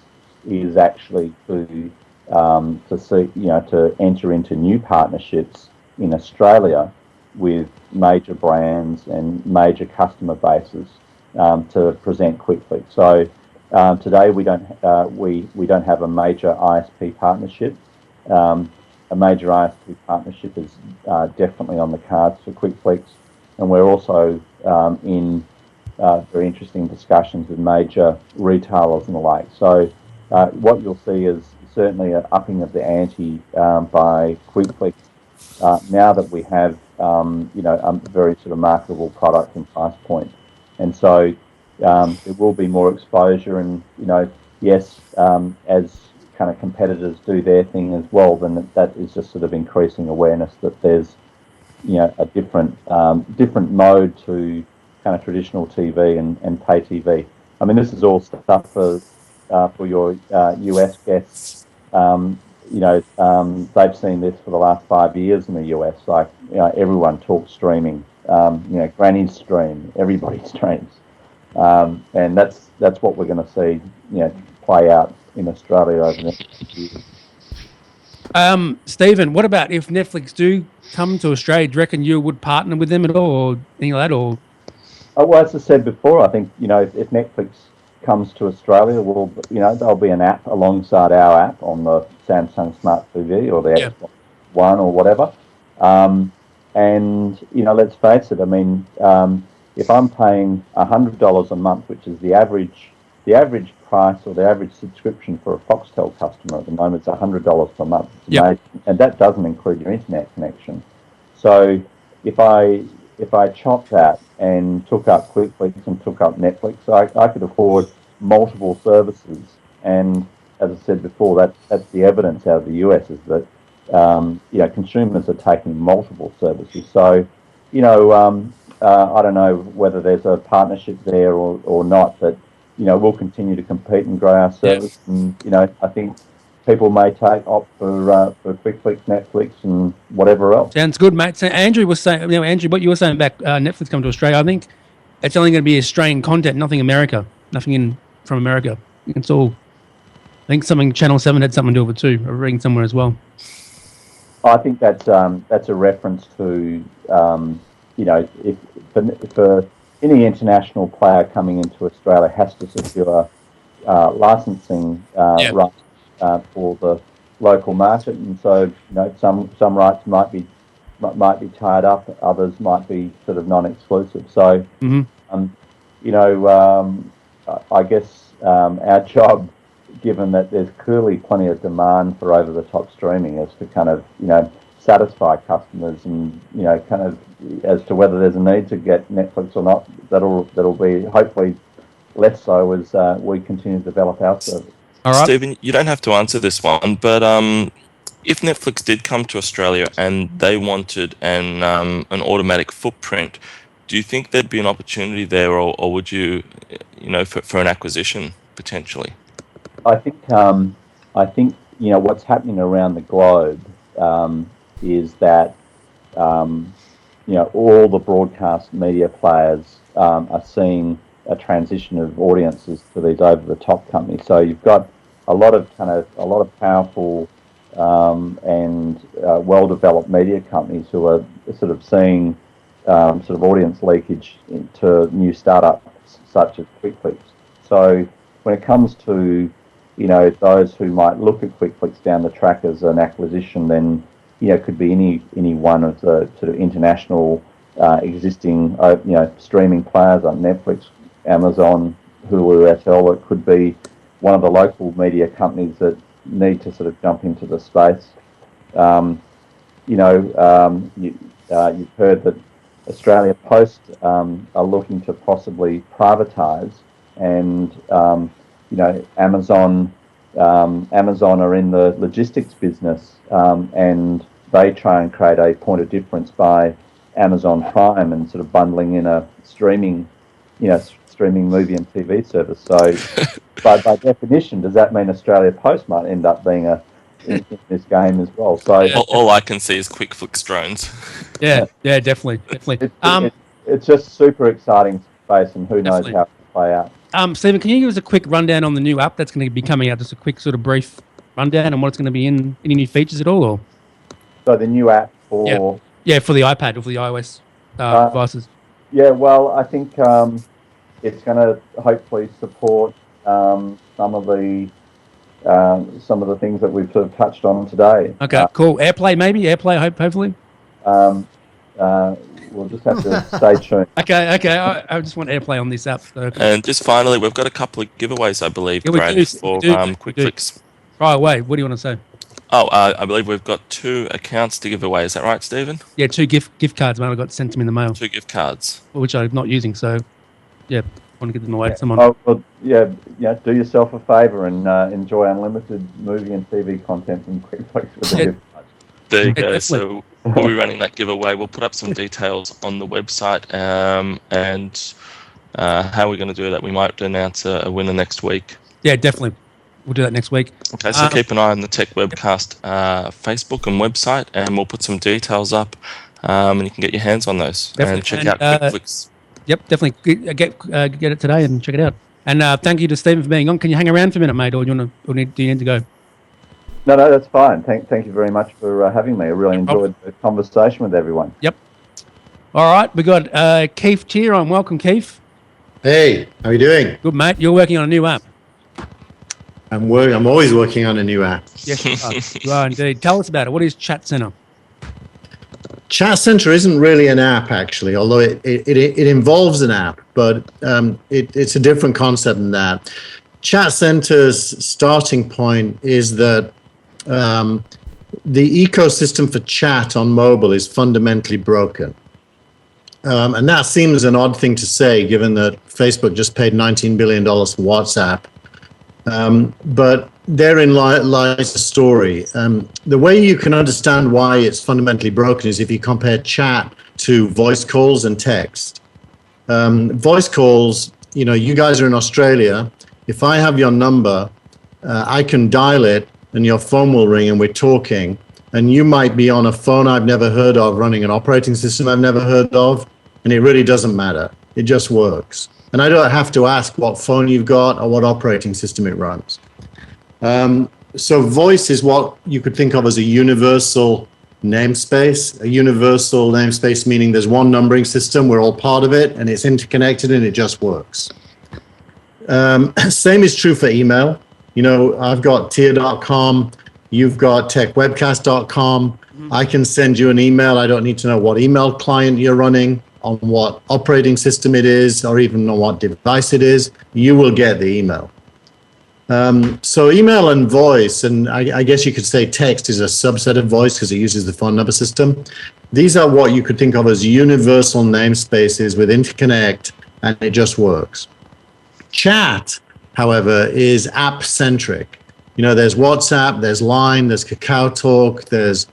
is actually to enter into new partnerships in Australia with major brands and major customer bases to present Quickflix. So today we don't have a major ISP partnership. A major ISP partnership is definitely on the cards for Quickflix, and we're also in very interesting discussions with major retailers and the like. So what you'll see is certainly an upping of the ante by Quickflix now that we have a very sort of marketable product and price point, and so there will be more exposure, and yes, as kind of competitors do their thing as well, then that is just sort of increasing awareness that there's a different mode to kind of traditional TV and pay TV. I mean, this is all stuff for your US guests. They've seen this for the last 5 years in the US. Like, everyone talks streaming. Grannies stream, everybody streams, and that's what we're going to see, play out in Australia over the next few years. Stephen, what about if Netflix do come to Australia? Do you reckon you would partner with them at all, or anything like that? Or well, as I said before, I think if Netflix comes to Australia, there'll be an app alongside our app on the Samsung Smart TV or the Xbox One or whatever. And let's face it. I mean, if I'm paying $100 a month, which is the average price or the average subscription for a Foxtel customer at the moment, it's $100 per month. It's amazing. And that doesn't include your internet connection. So if I chopped that and took up Quickflix and took up Netflix, I could afford multiple services. And as I said before, that's the evidence out of the US is that consumers are taking multiple services. So I don't know whether there's a partnership there or not, but we'll continue to compete and grow our service. And I think people may opt for Quickflix, Netflix, and whatever else. Sounds good, mate. So Andrew was saying, Andrew, what you were saying about Netflix coming to Australia, I think it's only going to be Australian content, nothing from America. It's all. I think Channel 7 had something to do with it too. I'm reading somewhere as well. I think that's a reference to if for any international player coming into Australia has to secure licensing rights for the local market, and so some rights might be tied up, others might be sort of non-exclusive. So I guess our job, given that there's clearly plenty of demand for over-the-top streaming, is to kind of satisfy customers, and kind of as to whether there's a need to get Netflix or not. That'll be hopefully less so as we continue to develop our service. All right. Stephen, you don't have to answer this one, but if Netflix did come to Australia and they wanted an automatic footprint, do you think there'd be an opportunity there, or would you, for an acquisition potentially? I think what's happening around the globe is that all the broadcast media players are seeing a transition of audiences to these over-the-top companies. So you've got a lot of powerful and well-developed media companies who are sort of seeing sort of audience leakage into new startups such as Quickflix. So when it comes to those who might look at Quickflix down the track as an acquisition, then it could be any one of the sort of international existing streaming players like Netflix, Amazon, Hulu, RTL. It could be one of the local media companies that need to sort of jump into the space. You've heard that Australia Post are looking to possibly privatise, and Amazon are in the logistics business, and they try and create a point of difference by Amazon Prime and sort of bundling in a streaming movie and TV service. So, by definition, does that mean Australia Post might end up being in this game as well? So all I can see is Quickflix drones. Yeah, definitely. It's just super exciting space, and who knows how it will play out. Stephen, can you give us a quick rundown on the new app that's going to be coming out? Just a quick sort of brief rundown on what it's going to be in. Any new features at all? Or? So the new app for... Yeah, for the iPad or for the iOS devices. Yeah, well, I think it's going to hopefully support some of the things that we've sort of touched on today. Okay, cool. AirPlay, maybe? AirPay, hopefully? We'll just have to stay tuned. Okay. I just want AirPlay on this app. So. And just finally, we've got a couple of giveaways, I believe, Brad, for Quickflix. Right away. What do you want to say? Oh, I believe we've got 2 accounts to give away. Is that right, Stephen? Yeah, 2 gift cards, man. I got sent to me in the mail. 2 gift cards. Which I'm not using, so yeah, I want to give them away to someone. Oh, well, yeah, do yourself a favour and enjoy unlimited movie and TV content from Quickflix with the gift cards. There you go. So we'll be running that giveaway. We'll put up some details on the website, and how we're going to do that. We might announce a winner next week. Yeah, definitely. We'll do that next week. Okay, so keep an eye on the Techwebcast Facebook and website, and we'll put some details up, and you can get your hands on those. Definitely. And check out Quickflix. Yep, definitely. Get it today and check it out. And thank you to Stephen for being on. Can you hang around for a minute, mate, or do you need to go? No, that's fine. Thank you very much for having me. I really enjoyed the conversation with everyone. Yep. All right, we got Keith Tier on. Welcome, Keith. Hey, how are you doing? Good, mate. You're working on a new app. I'm always working on a new app. Yes, you are. You are indeed. Tell us about it. What is Chat Center? Chat Center isn't really an app, actually, although it involves an app, but it's a different concept than that. Chat Center's starting point is that the ecosystem for chat on mobile is fundamentally broken. And that seems an odd thing to say, given that Facebook just paid $19 billion for WhatsApp. But therein lies the story. The way you can understand why it's fundamentally broken is if you compare chat to voice calls and text. Voice calls, you guys are in Australia. If I have your number, I can dial it and your phone will ring and we're talking. And you might be on a phone I've never heard of, running an operating system I've never heard of, and it really doesn't matter. It just works. And I don't have to ask what phone you've got or what operating system it runs. So voice is what you could think of as a universal namespace. A universal namespace meaning there's one numbering system, we're all part of it, and it's interconnected and it just works. Same is true for email. You know, I've got tier.com, you've got techwebcast.com. I can send you an email. I don't need to know what email client you're running, on what operating system it is, or even on what device it is. You will get the email. So email and voice, and I guess you could say text is a subset of voice because it uses the phone number system. These are what you could think of as universal namespaces with interconnect, and it just works. Chat, however, is app-centric. You know, there's WhatsApp, there's Line, there's KakaoTalk, there's,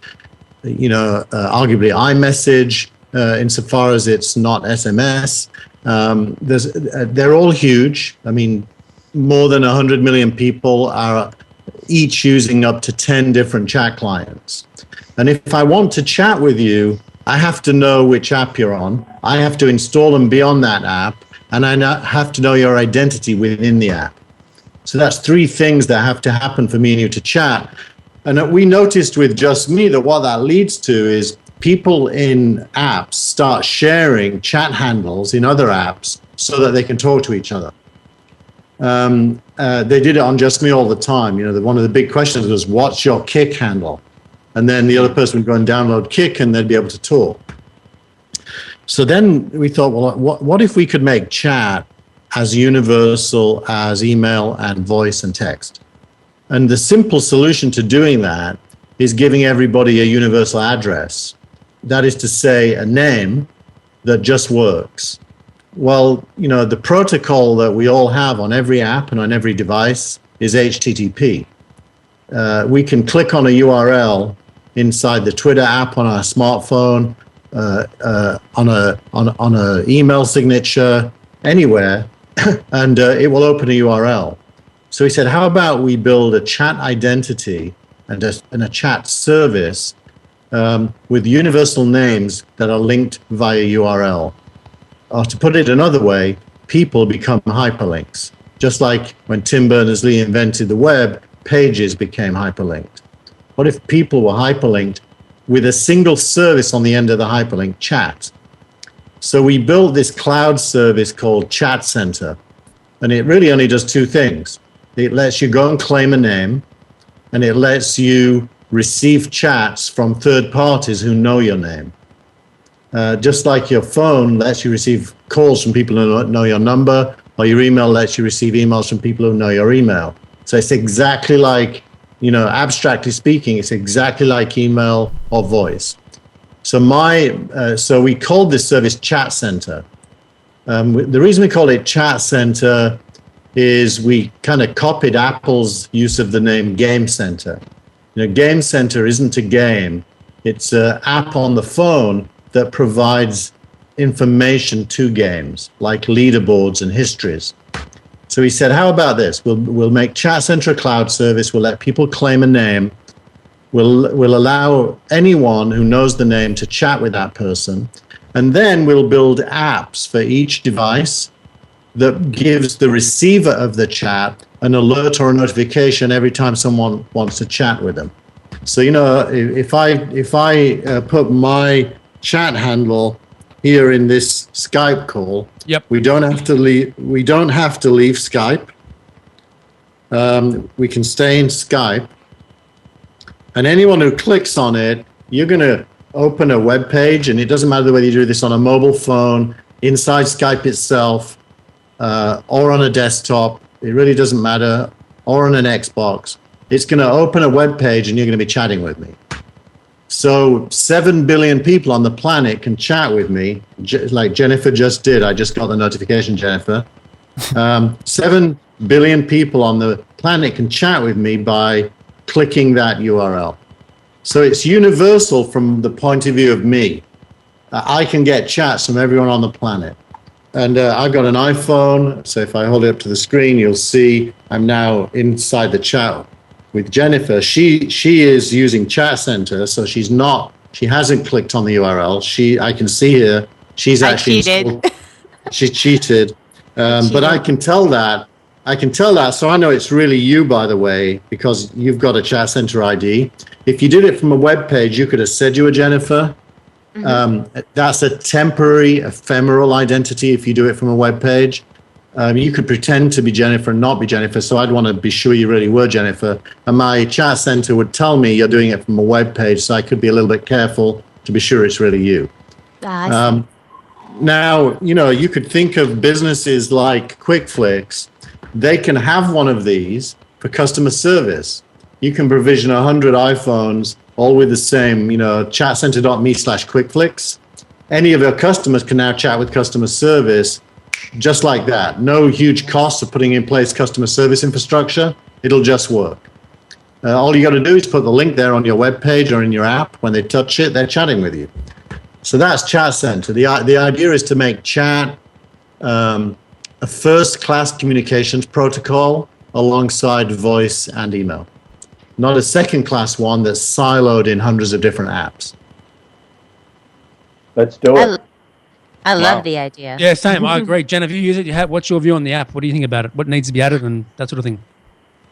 you know, arguably iMessage, insofar as it's not SMS. They're all huge. I mean, more than 100 million people are each using up to 10 different chat clients. And if I want to chat with you, I have to know which app you're on. I have to install and be on that app, and I have to know your identity within the app. So that's three things that have to happen for me and you to chat. And we noticed with Just Me that what that leads to is people in apps start sharing chat handles in other apps so that they can talk to each other. They did it on Just Me all the time. You know, one of the big questions was, what's your Kik handle? And then the other person would go and download Kik and they'd be able to talk. So then we thought, well, what if we could make chat as universal as email and voice and text? And the simple solution to doing that is giving everybody a universal address. That is to say, a name that just works. Well, you know, the protocol that we all have on every app and on every device is HTTP. We can click on a URL inside the Twitter app on our smartphone, on a email signature, anywhere, and it will open a URL. So we said, how about we build a chat identity and a chat service with universal names that are linked via URL. Or to put it another way, people become hyperlinks. Just like when Tim Berners-Lee invented the web, pages became hyperlinked. What if people were hyperlinked with a single service on the end of the hyperlink, chat? So we built this cloud service called Chat Center, and it really only does two things. It lets you go and claim a name, and it lets you receive chats from third parties who know your name. Just like your phone lets you receive calls from people who know your number, or your email lets you receive emails from people who know your email. So it's exactly like, you know, abstractly speaking, it's exactly like email or voice. So so we called this service Chat Center. The reason we call it Chat Center is we kind of copied Apple's use of the name Game Center. You know, Game Center isn't a game. It's an app on the phone that provides information to games, like leaderboards and histories. So we said, how about this? We'll make Chat Center a cloud service. We'll let people claim a name. We'll allow anyone who knows the name to chat with that person. And then we'll build apps for each device that gives the receiver of the chat an alert or a notification every time someone wants to chat with them. So, you know, if I put my chat handle here in this Skype call, yep, we don't have to leave Skype. We can stay in Skype, and anyone who clicks on it, you're going to open a web page, and it doesn't matter whether you do this on a mobile phone, inside Skype itself, or on a desktop. It really doesn't matter, or on an Xbox. It's going to open a web page, and you're going to be chatting with me. So 7 billion people on the planet can chat with me, like Jennifer just did. I just got the notification, Jennifer. 7 billion people on the planet can chat with me by clicking that URL. So it's universal from the point of view of me. I can get chats from everyone on the planet. And I've got an iPhone, so if I hold it up to the screen, you'll see I'm now inside the chat with Jennifer. She is using Chat Center, so she hasn't clicked on the URL. I can see her. She's actually She cheated. But I can tell that. So I know it's really you, by the way, because you've got a chat center ID. If you did it from a web page, you could have said you were Jennifer. That's a temporary, ephemeral identity if you do it from a web page. You could pretend to be Jennifer and not be Jennifer, so I'd want to be sure you really were Jennifer. And my chat center would tell me you're doing it from a web page, so I could be a little bit careful to be sure it's really you. Now, you could think of businesses like Quickflix. They can have one of these for customer service. You can provision 100 iPhones, all with the same, chatcenter.me/Quickflix. Any of your customers can now chat with customer service just like that. No huge costs of putting in place customer service infrastructure. It'll just work. All you got to do is put the link there on your web page or in your app. When they touch it, they're chatting with you. So that's Chat Center. The idea is to make chat a first-class communications protocol alongside voice and email, not a second-class one that's siloed in hundreds of different apps. Let's do it. I love the idea. Yeah, same. I agree. Jen, if you use it, what's your view on the app? What do you think about it? What needs to be added and that sort of thing?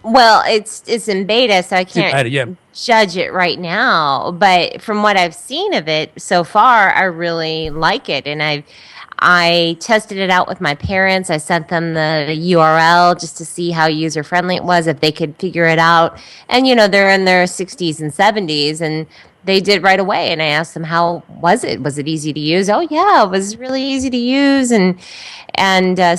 Well, it's in beta, so I can't judge it right now. But from what I've seen of it so far, I really like it, and I tested it out with my parents. I sent them the URL just to see how user friendly it was, if they could figure it out. And they're in their 60s and 70s, and they did right away. And I asked them, how was it? Was it easy to use? Oh yeah, it was really easy to use. And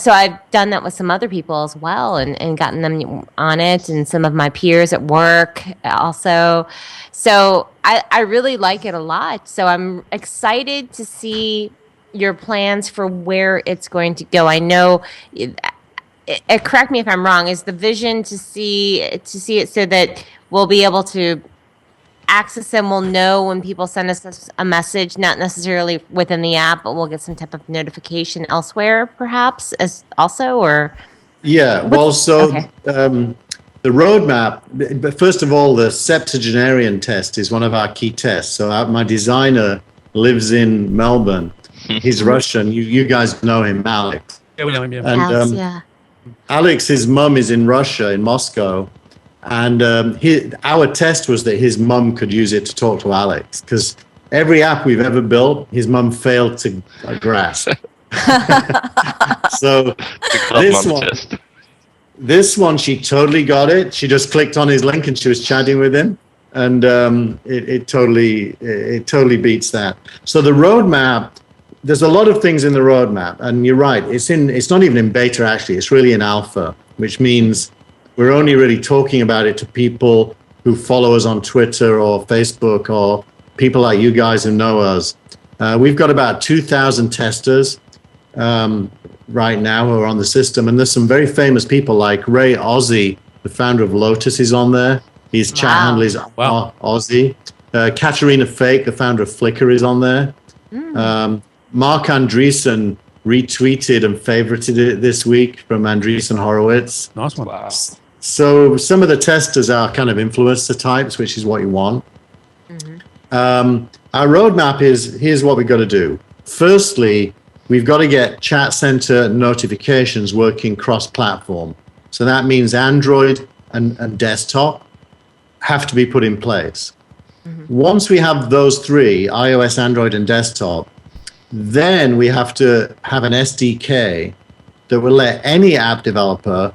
so I've done that with some other people as well, and gotten them on it, and some of my peers at work also. So I really like it a lot. So I'm excited to see your plans for where it's going to go. I know, correct me if I'm wrong, is the vision to see it so that we'll be able to access them, we'll know when people send us a message, not necessarily within the app, but we'll get some type of notification elsewhere, perhaps, as also, or? Yeah, the roadmap, but first of all, the septuagenarian test is one of our key tests. So my designer lives in Melbourne. He's Russian. You guys know him, Alex. Yeah, we know him, yeah. And Alex, yeah. Alex's mum is in Russia, in Moscow. And our test was that his mum could use it to talk to Alex, because every app we've ever built, his mum failed to grasp. So this one, she totally got it. She just clicked on his link and she was chatting with him, and it totally beats that. So the roadmap, there's a lot of things in the roadmap, and you're right. It's not even in beta actually. It's really in alpha, which means we're only really talking about it to people who follow us on Twitter or Facebook, or people like you guys who know us. We've got about 2,000 testers right now who are on the system, and there's some very famous people like Ray Ozzie, the founder of Lotus, is on there. His chat handle is Ozzie. Katerina Fake, the founder of Flickr, is on there. Mark Andreessen retweeted and favorited it this week from Andreessen Horowitz. Nice one. Wow. So some of the testers are kind of influencer types, which is what you want. Our roadmap is, here's what we've got to do. Firstly, we've got to get Chat Center notifications working cross-platform. So that means Android and desktop have to be put in place. Once we have those three, iOS, Android, and desktop, then we have to have an SDK that will let any app developer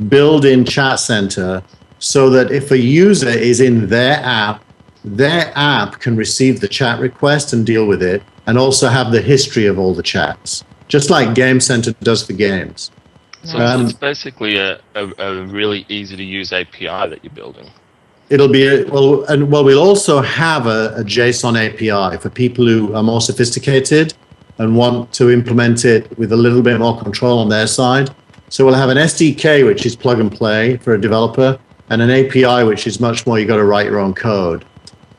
build in Chat Center, so that if a user is in their app can receive the chat request and deal with it, and also have the history of all the chats, just like Game Center does for games. So it's basically a really easy to use API that you're building. It'll be we'll also have a JSON API for people who are more sophisticated and want to implement it with a little bit more control on their side. So we'll have an SDK, which is plug and play for a developer, and an API, which is much more, you got to write your own code.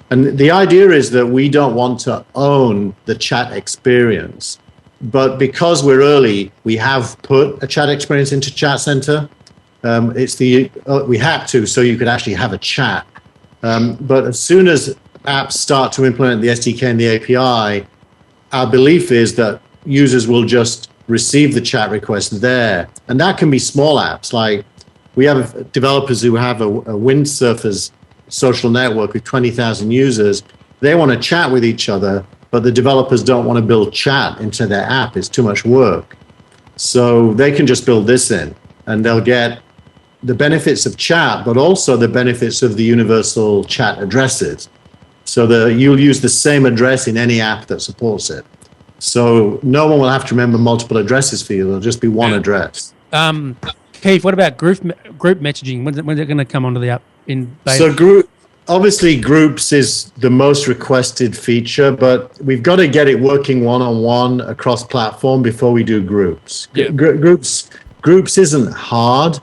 And the idea is that we don't want to own the chat experience, but because we're early, we have put a chat experience into Chat Center. We had to, so you could actually have a chat. But as soon as apps start to implement the SDK and the API, our belief is that users will just receive the chat request there. And that can be small apps. Like we have developers who have a windsurfers social network with 20,000 users. They want to chat with each other, but the developers don't want to build chat into their app. It's too much work. So they can just build this in, and they'll get the benefits of chat, but also the benefits of the universal chat addresses. So you'll use the same address in any app that supports it. So no one will have to remember multiple addresses for you. There'll just be one address. Keith, what about group messaging? When's it going to come onto the app in beta? So obviously groups is the most requested feature, but we've got to get it working one-on-one across platform before we do groups. Yeah. Groups isn't hard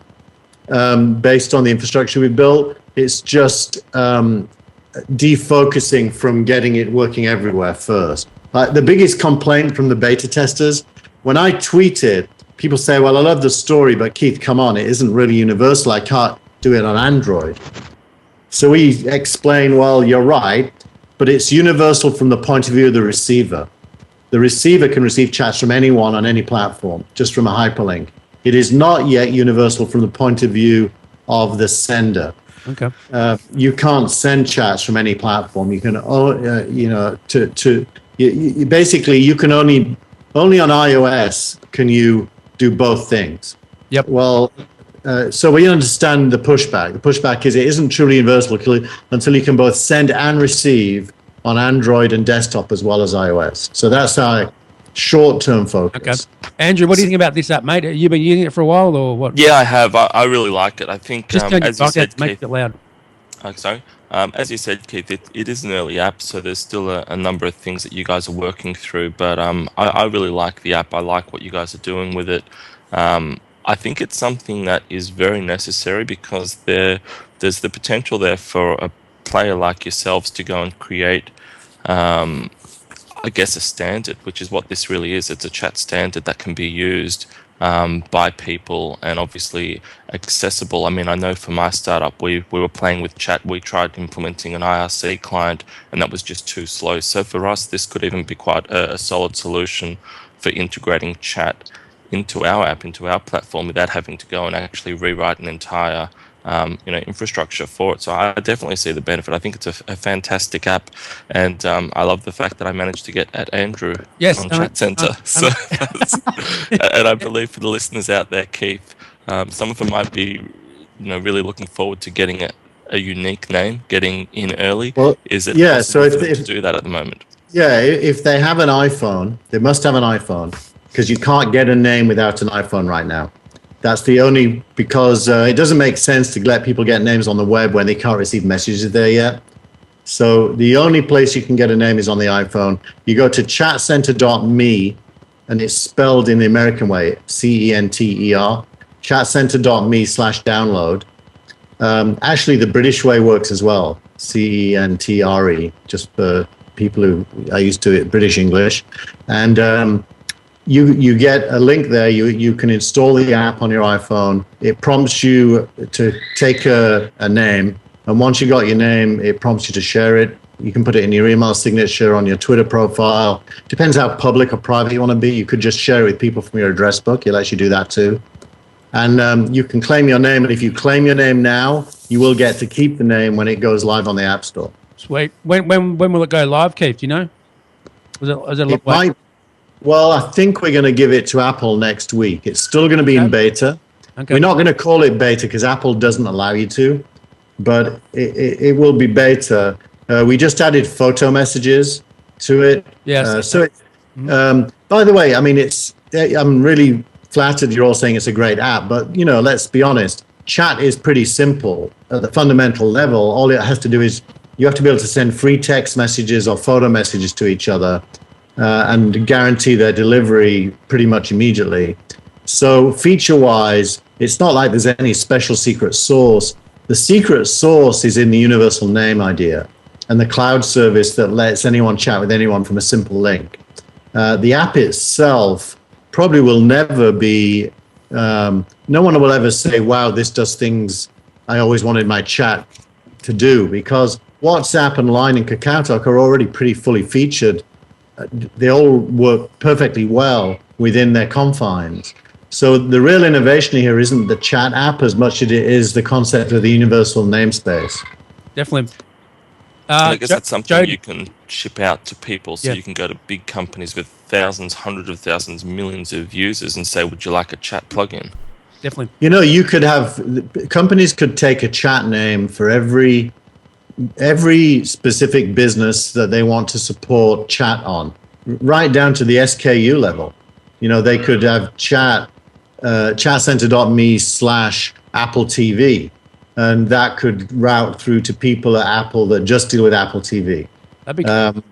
based on the infrastructure we built. It's just defocusing from getting it working everywhere first. The biggest complaint from the beta testers, when I tweet it, people say, well, I love the story, but Keith, come on, it isn't really universal. I can't do it on Android. So we explain, well, you're right, but it's universal from the point of view of the receiver. The receiver can receive chats from anyone on any platform, just from a hyperlink. It is not yet universal from the point of view of the sender. Okay. You can't send chats from any platform. You can, basically, you can only on iOS can you do both things. Yep. Well, so we understand the pushback. The pushback is it isn't truly universal until you can both send and receive on Android and desktop as well as iOS. So that's our short-term focus. Okay. Andrew, what do you think about this app, mate? Have you been using it for a while or what? Yeah, I have. I really like it. I think, Just turn as your you said, make Keith, it loud. sorry. As you said, Keith, it is an early app, so there's still a number of things that you guys are working through. But I really like the app. I like what you guys are doing with it. I think it's something that is very necessary because there's the potential there for a player like yourselves to go and create, I guess, a standard, which is what this really is. It's a chat standard that can be used by people and obviously accessible. I mean, I know for my startup, we were playing with chat. We tried implementing an IRC client, and that was just too slow. So for us, this could even be quite a solid solution for integrating chat into our app, into our platform, without having to go and actually rewrite an entire infrastructure for it. So I definitely see the benefit. I think it's a fantastic app, and I love the fact that I managed to get at Andrew on Chat Center. And I believe for the listeners out there, Keith, some of them might be, really looking forward to getting a unique name, getting in early. Well, is it yeah, possible so for them to do that at the moment? Yeah, if they have an iPhone, they must have an iPhone because you can't get a name without an iPhone right now. That's the only, because it doesn't make sense to let people get names on the web when they can't receive messages there yet. So the only place you can get a name is on the iPhone. You go to chatcenter.me, and it's spelled in the American way, CENTER, chatcenter.me/download. Actually, the British way works as well, CENTRE, just for people who are used to it, British English. And you get a link there. You can install the app on your iPhone. It prompts you to take a name, and once you got your name, it prompts you to share it. You can put it in your email signature, on your Twitter profile. Depends how public or private you want to be. You could just share it with people from your address book. It lets you do that too. And you can claim your name, and if you claim your name now, you will get to keep the name when it goes live on the App Store. Sweet. When will it go live, Keith? Do you know? Is it a lot like? Well, I think we're going to give it to Apple next week. It's still going to be in beta. Okay. We're not going to call it beta because Apple doesn't allow you to, but it will be beta. We just added photo messages to it. Yes. By the way, I mean, I'm really flattered you're all saying it's a great app, but let's be honest. Chat is pretty simple at the fundamental level. All it has to do is you have to be able to send free text messages or photo messages to each other. And guarantee their delivery pretty much immediately. So feature-wise, it's not like there's any special secret sauce. The secret sauce is in the universal name idea and the cloud service that lets anyone chat with anyone from a simple link. The app itself probably will never be, no one will ever say, wow, this does things I always wanted my chat to do, because WhatsApp and Line and KakaoTalk are already pretty fully featured. They all work perfectly well within their confines. So the real innovation here isn't the chat app as much as it is the concept of the universal namespace. Definitely. And I guess that's something Jody. you can ship out to people, so Yeah. you can go to big companies with thousands, hundreds of thousands, millions of users and say, would you like a chat plugin? Definitely. You know, you could have companies could take a chat name for every specific business that they want to support chat on, right down to the SKU level. You know, they could have chatcenter.me/Apple TV, and that could route through to people at Apple that just deal with Apple TV. That'd be cool.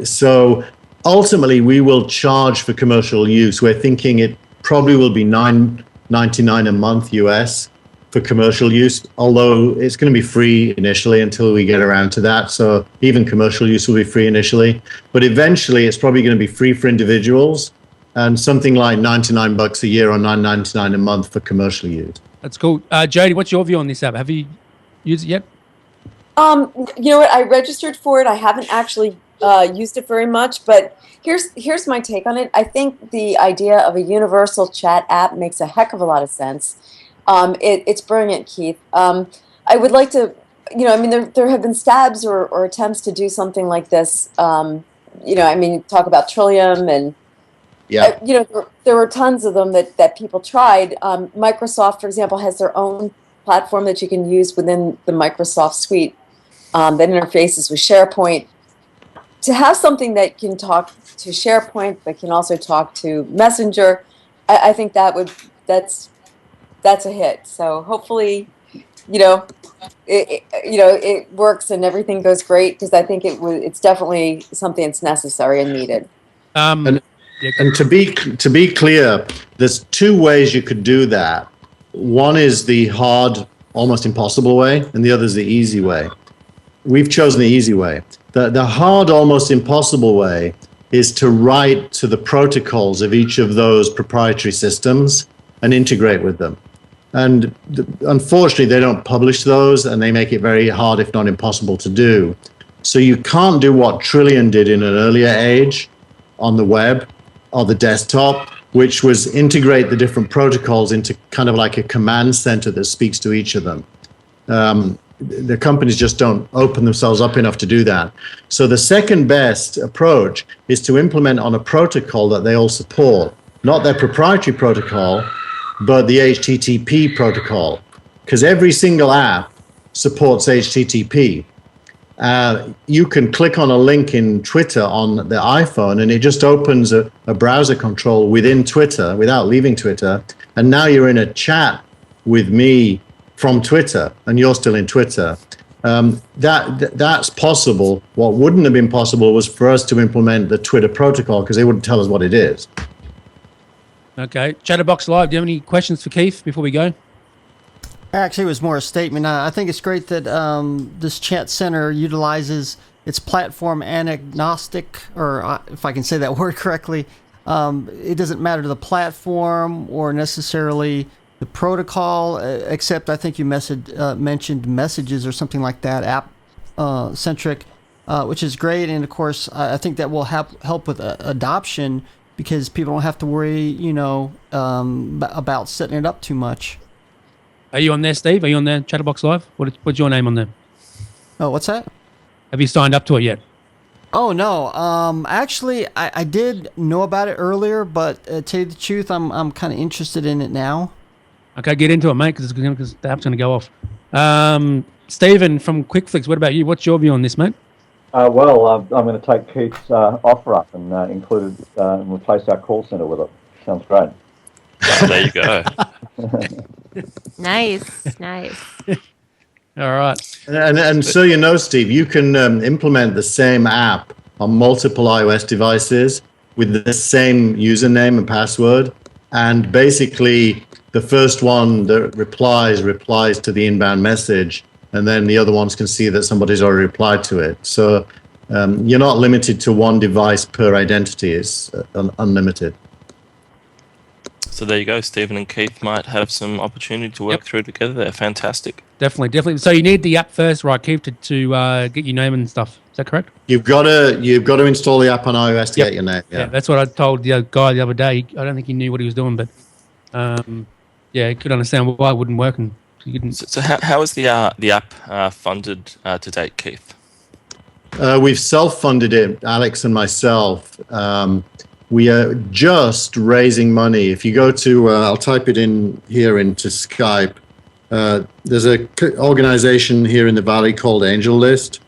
So ultimately, we will charge for commercial use. We're thinking it probably will be $9.99 a month US for commercial use, although it's going to be free initially until we get around to that. So even commercial use will be free initially, but eventually it's probably going to be free for individuals and something like $99 a year or $9.99 a month for commercial use. That's cool. Jody, what's your view on this app? Have you used it yet? You know what? I registered for it. I haven't actually used it very much, but here's my take on it. I think the idea of a universal chat app makes a heck of a lot of sense. It's brilliant, Keith. I would like to, there have been stabs or attempts to do something like this. Talk about Trillium and, there were tons of them that people tried. Microsoft, for example, has their own platform that you can use within the Microsoft suite that interfaces with SharePoint. To have something that can talk to SharePoint but can also talk to Messenger, I think that's a hit. So hopefully, it works and everything goes great, because I think it's definitely something that's necessary and needed. And to be clear, there's two ways you could do that. One is the hard, almost impossible way, and the other is the easy way. We've chosen the easy way. The hard, almost impossible way is to write to the protocols of each of those proprietary systems and integrate with them. And unfortunately, they don't publish those, and they make it very hard, if not impossible, to do. So you can't do what Trillion did in an earlier age on the web or the desktop, which was integrate the different protocols into kind of like a command center that speaks to each of them. The companies just don't open themselves up enough to do that. So the second best approach is to implement on a protocol that they all support, not their proprietary protocol, but the HTTP protocol, because every single app supports HTTP. You can click on a link in Twitter on the iPhone, and it just opens a browser control within Twitter without leaving Twitter. And now you're in a chat with me from Twitter, and you're still in Twitter. That's possible. What wouldn't have been possible was for us to implement the Twitter protocol, because they wouldn't tell us what it is. Okay. Chatterbox Live, do you have any questions for Keith before we go? Actually, it was more a statement. I think it's great that this chat center utilizes its platform agnostic, or if I can say that word correctly. It doesn't matter to the platform or necessarily the protocol, except I think you mentioned messages or something like that, app centric, which is great. And of course, I think that will help with adoption, because people don't have to worry, about setting it up too much. Are you on there, Steve? Are you on there, Chatterbox Live? What's your name on there? Oh, what's that? Have you signed up to it yet? Oh, no. Actually, I did know about it earlier, but to tell you the truth, I'm kind of interested in it now. Okay, get into it, mate, because the app's going to go off. Stephen from Quickflix, what about you? What's your view on this, mate? I'm going to take Keith's offer up and include and replace our call center with it. Sounds great. There you go. Nice. All right. And so you know, Steve, you can implement the same app on multiple iOS devices with the same username and password. And basically, the first one that replies to the inbound message, and then the other ones can see that somebody's already replied to it. So you're not limited to one device per identity. It's unlimited. So there you go. Stephen and Keith might have some opportunity to work through together. They're fantastic. Definitely. So you need the app first, right, Keith, to get your name and stuff. Is that correct? You've got to install the app on iOS to get your name. Yeah, that's what I told the guy the other day. I don't think he knew what he was doing, but he could understand why it wouldn't work. And he didn't. So how is the app funded to date, Keith? We've self-funded it, Alex and myself. We are just raising money. If you go to, I'll type it in here into Skype. There's an organization here in the Valley called Angel List.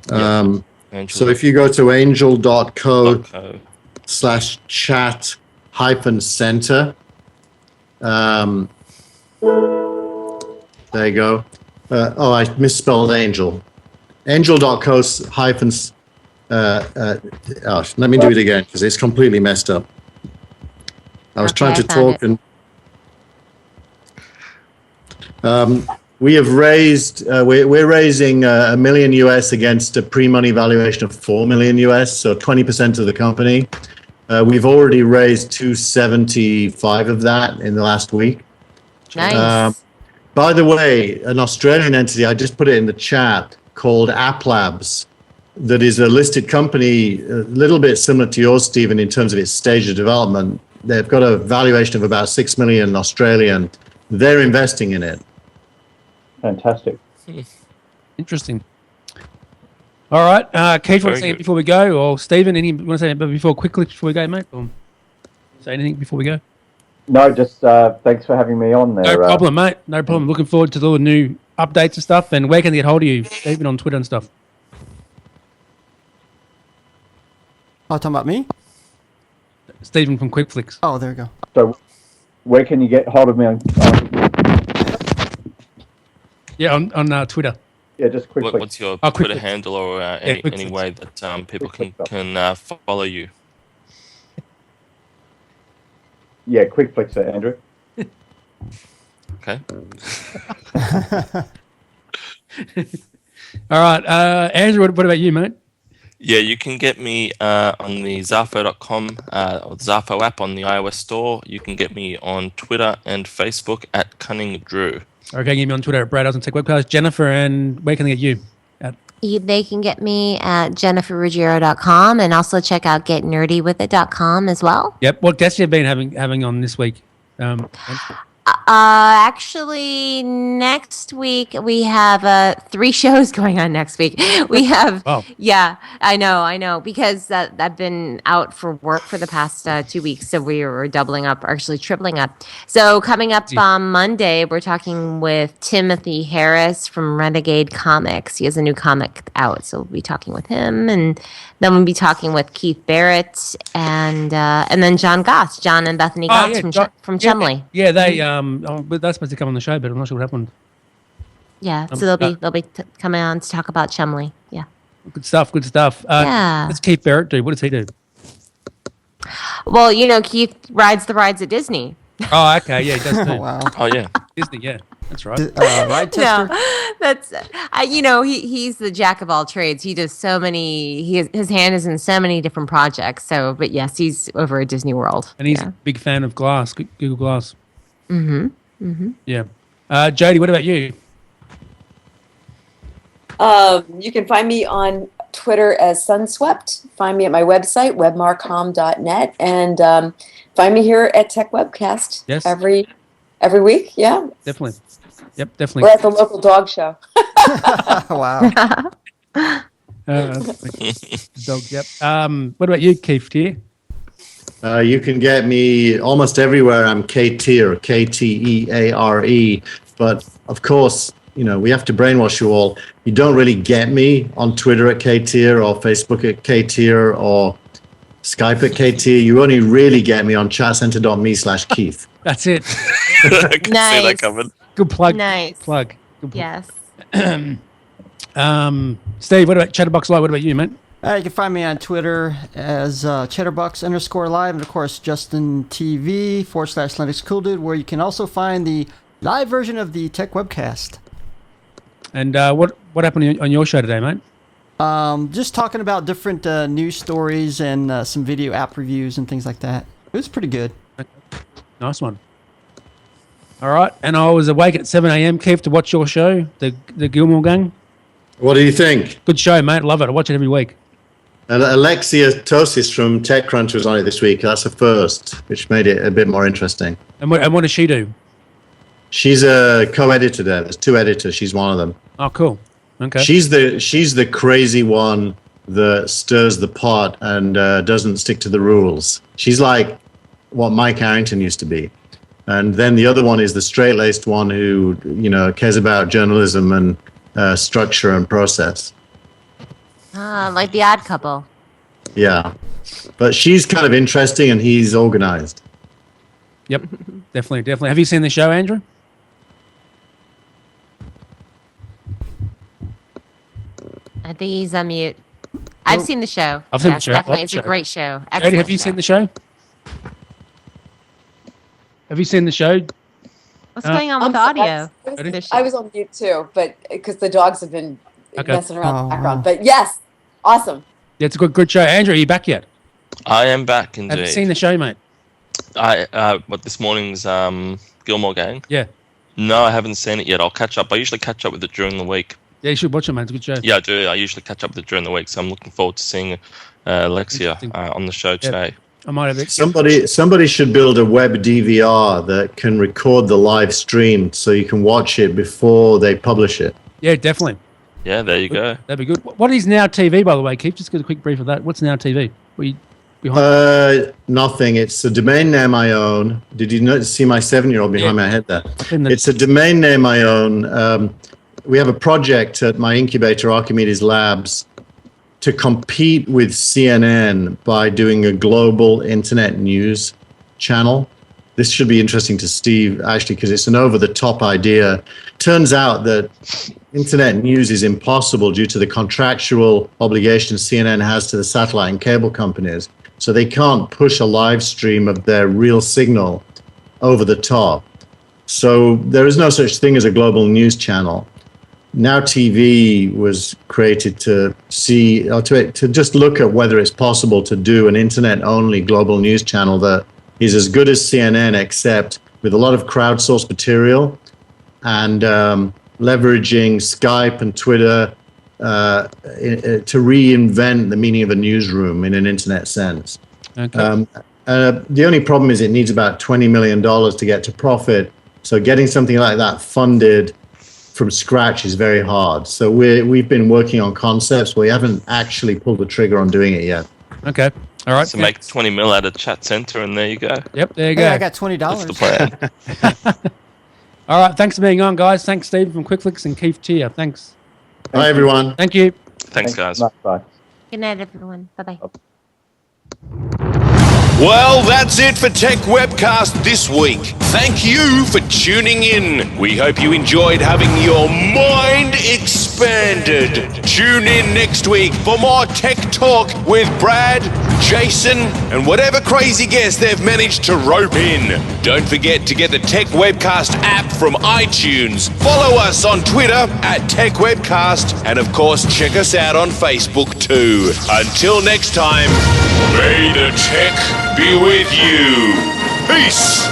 So if you go to angel.co/chat-center, there you go. I misspelled angel. Angel.co let me do it again because it's completely messed up. I was trying to talk and we have raised, we're raising $1 million US against a pre-money valuation of $4 million US, so 20% of the company. We've already raised 275 of that in the last week. Nice. By the way, an Australian entity, I just put it in the chat, called App Labs, that is a listed company, a little bit similar to yours, Stephen, in terms of its stage of development. They've got a valuation of about 6 million Australian. They're investing in it. Fantastic. Interesting. All right, Keith, want to say it before we go, or Stephen, you want to say it before we go, mate? Or say anything before we go? No, just thanks for having me on there. No problem, mate. No problem. Looking forward to all the new updates and stuff. And where can they get hold of you, Stephen, on Twitter and stuff? Oh, talking about me? Stephen from Quickflix. Oh, there you go. So, where can you get hold of me on Twitter. Yeah, just quickly. What's your Twitter handle or any way that people can follow you? Yeah, Quickflix, Andrew. Okay. All right, Andrew, what about you, mate? Yeah, you can get me on the Zafo.com or the Zafo app on the iOS store. You can get me on Twitter and Facebook at Cunning Drew. Okay, get me on Twitter at Brad Elton Techwebcast. Jennifer, and where can they get you? They can get me at jenniferruggiero.com and also check out getnerdywithit.com as well. Yep. What guests you've been having on this week? Actually, next week we have 3 shows going on next week. We have, yeah, I know, because I've been out for work for the past 2 weeks, so we were doubling up, or actually tripling up. So coming up on Monday, we're talking with Timothy Harris from Renegade Comics. He has a new comic out, so we'll be talking with him, and then we'll be talking with Keith Barrett and then John and Bethany Goss from Chumley. Yeah, they but that's supposed to come on the show, but I'm not sure what happened. Yeah, so they'll be coming on to talk about Chumley. Yeah. Good stuff. Yeah. What's Keith Barrett do? What does he do? Well, Keith rides the rides at Disney. Oh, okay. Yeah, he does too. Wow. Oh, yeah. Disney, yeah. That's right. Ride tester? No, that's he's the jack of all trades. He does so many. His hand is in so many different projects. So, but yes, he's over at Disney World, and he's a big fan of Glass, Google Glass. Mm-hmm. Mm-hmm. Yeah. Jody, what about you? You can find me on Twitter as Sunswept. Find me at my website, webmarcom.net, and find me here at Techwebcast. Yes. Every week. Yeah. Definitely. Yep, definitely. We're at the local dog show. Wow. Dog. Yep. What about you, Keith? Dear? You can get me almost everywhere. I'm K-Tier, K-T-E-A-R-E. But of course, we have to brainwash you all. You don't really get me on Twitter at K-Tier or Facebook at K-Tier or Skype at K-Tier. You only really get me on chatcenter.me/Keith. That's it. I can see that coming. Good plug. Nice. Good plug. Yes. Steve, what about Chatterbox Live? What about you, mate? You can find me on Twitter as Chatterbox_live, and of course Justin TV /Linux Cool Dude, where you can also find the live version of the Tech Webcast. And what happened on your show today, mate? Just talking about different news stories and some video app reviews and things like that. It was pretty good. Nice one. All right, and I was awake at 7 a.m. Keith to watch your show, the Gilmore Gang. What do you think? Good show, mate. Love it. I watch it every week. Alexia Tosis from TechCrunch was on it this week. That's a first, which made it a bit more interesting. And what does she do? She's a co-editor there. There's 2 editors. She's one of them. Oh, cool. Okay. She's the crazy one that stirs the pot and doesn't stick to the rules. She's like what Mike Harrington used to be. And then the other one is the straight-laced one who, cares about journalism and structure and process. Like the Odd Couple. Yeah. But she's kind of interesting and he's organized. Yep. Definitely. Have you seen the show, Andrew? I think he's on mute. I've seen the show. I've seen the show. Definitely. It's a great show. Jody, have you seen the show? Have you seen the show? What's going on with the audio? I was on mute too, but because the dogs have been messing around in the background. Wow. But yes, awesome. Yeah, it's a good show. Andrew, are you back yet? I am back indeed. Have you seen the show, mate? This morning's Gilmore Gang? Yeah. No, I haven't seen it yet. I'll catch up. I usually catch up with it during the week. Yeah, you should watch it, man. It's a good show. Yeah, I do. I usually catch up with it during the week, so I'm looking forward to seeing Alexia on the show today. I might have it. Somebody should build a web DVR that can record the live stream so you can watch it before they publish it. Yeah, definitely. Yeah, there you go. That'd be good. What is Now TV, by the way, Keith? Just get a quick brief of that. What's Now TV? Behind? Nothing. It's a domain name I own. Did you see my 7-year-old behind my head there? It's a domain name I own. We have a project at my incubator, Archimedes Labs, to compete with CNN by doing a global internet news channel. This should be interesting to Steve, actually, because it's an over-the-top idea. Turns out that internet news is impossible due to the contractual obligations CNN has to the satellite and cable companies. So they can't push a live stream of their real signal over the top. So there is no such thing as a global news channel. Now TV was created to just look at whether it's possible to do an internet-only global news channel that is as good as CNN, except with a lot of crowdsourced material and leveraging Skype and Twitter to reinvent the meaning of a newsroom in an internet sense. Okay. The only problem is it needs about $20 million to get to profit. So getting something like that funded from scratch is very hard. So we've been working on concepts, but we haven't actually pulled the trigger on doing it yet. Okay. All right. So make 20 mil out of Chat Center, and there you go. Yep, there you go. Hey, I got $20. That's the plan. All right. Thanks for being on, guys. Thanks, Steve from Quickflix and Keith Tier. Thanks. Bye, everyone. Thank you. Thanks, guys. Bye. Good night, everyone. Bye-bye. Well, that's it for Techwebcast this week. Thank you for tuning in. We hope you enjoyed having your mind expanded. Tune in next week for more tech talk with Brad, Jason, and whatever crazy guest they've managed to rope in. Don't forget to get the Techwebcast app from iTunes. Follow us on Twitter at Techwebcast, and of course check us out on Facebook too. Until next time, may the tech be with you. Peace.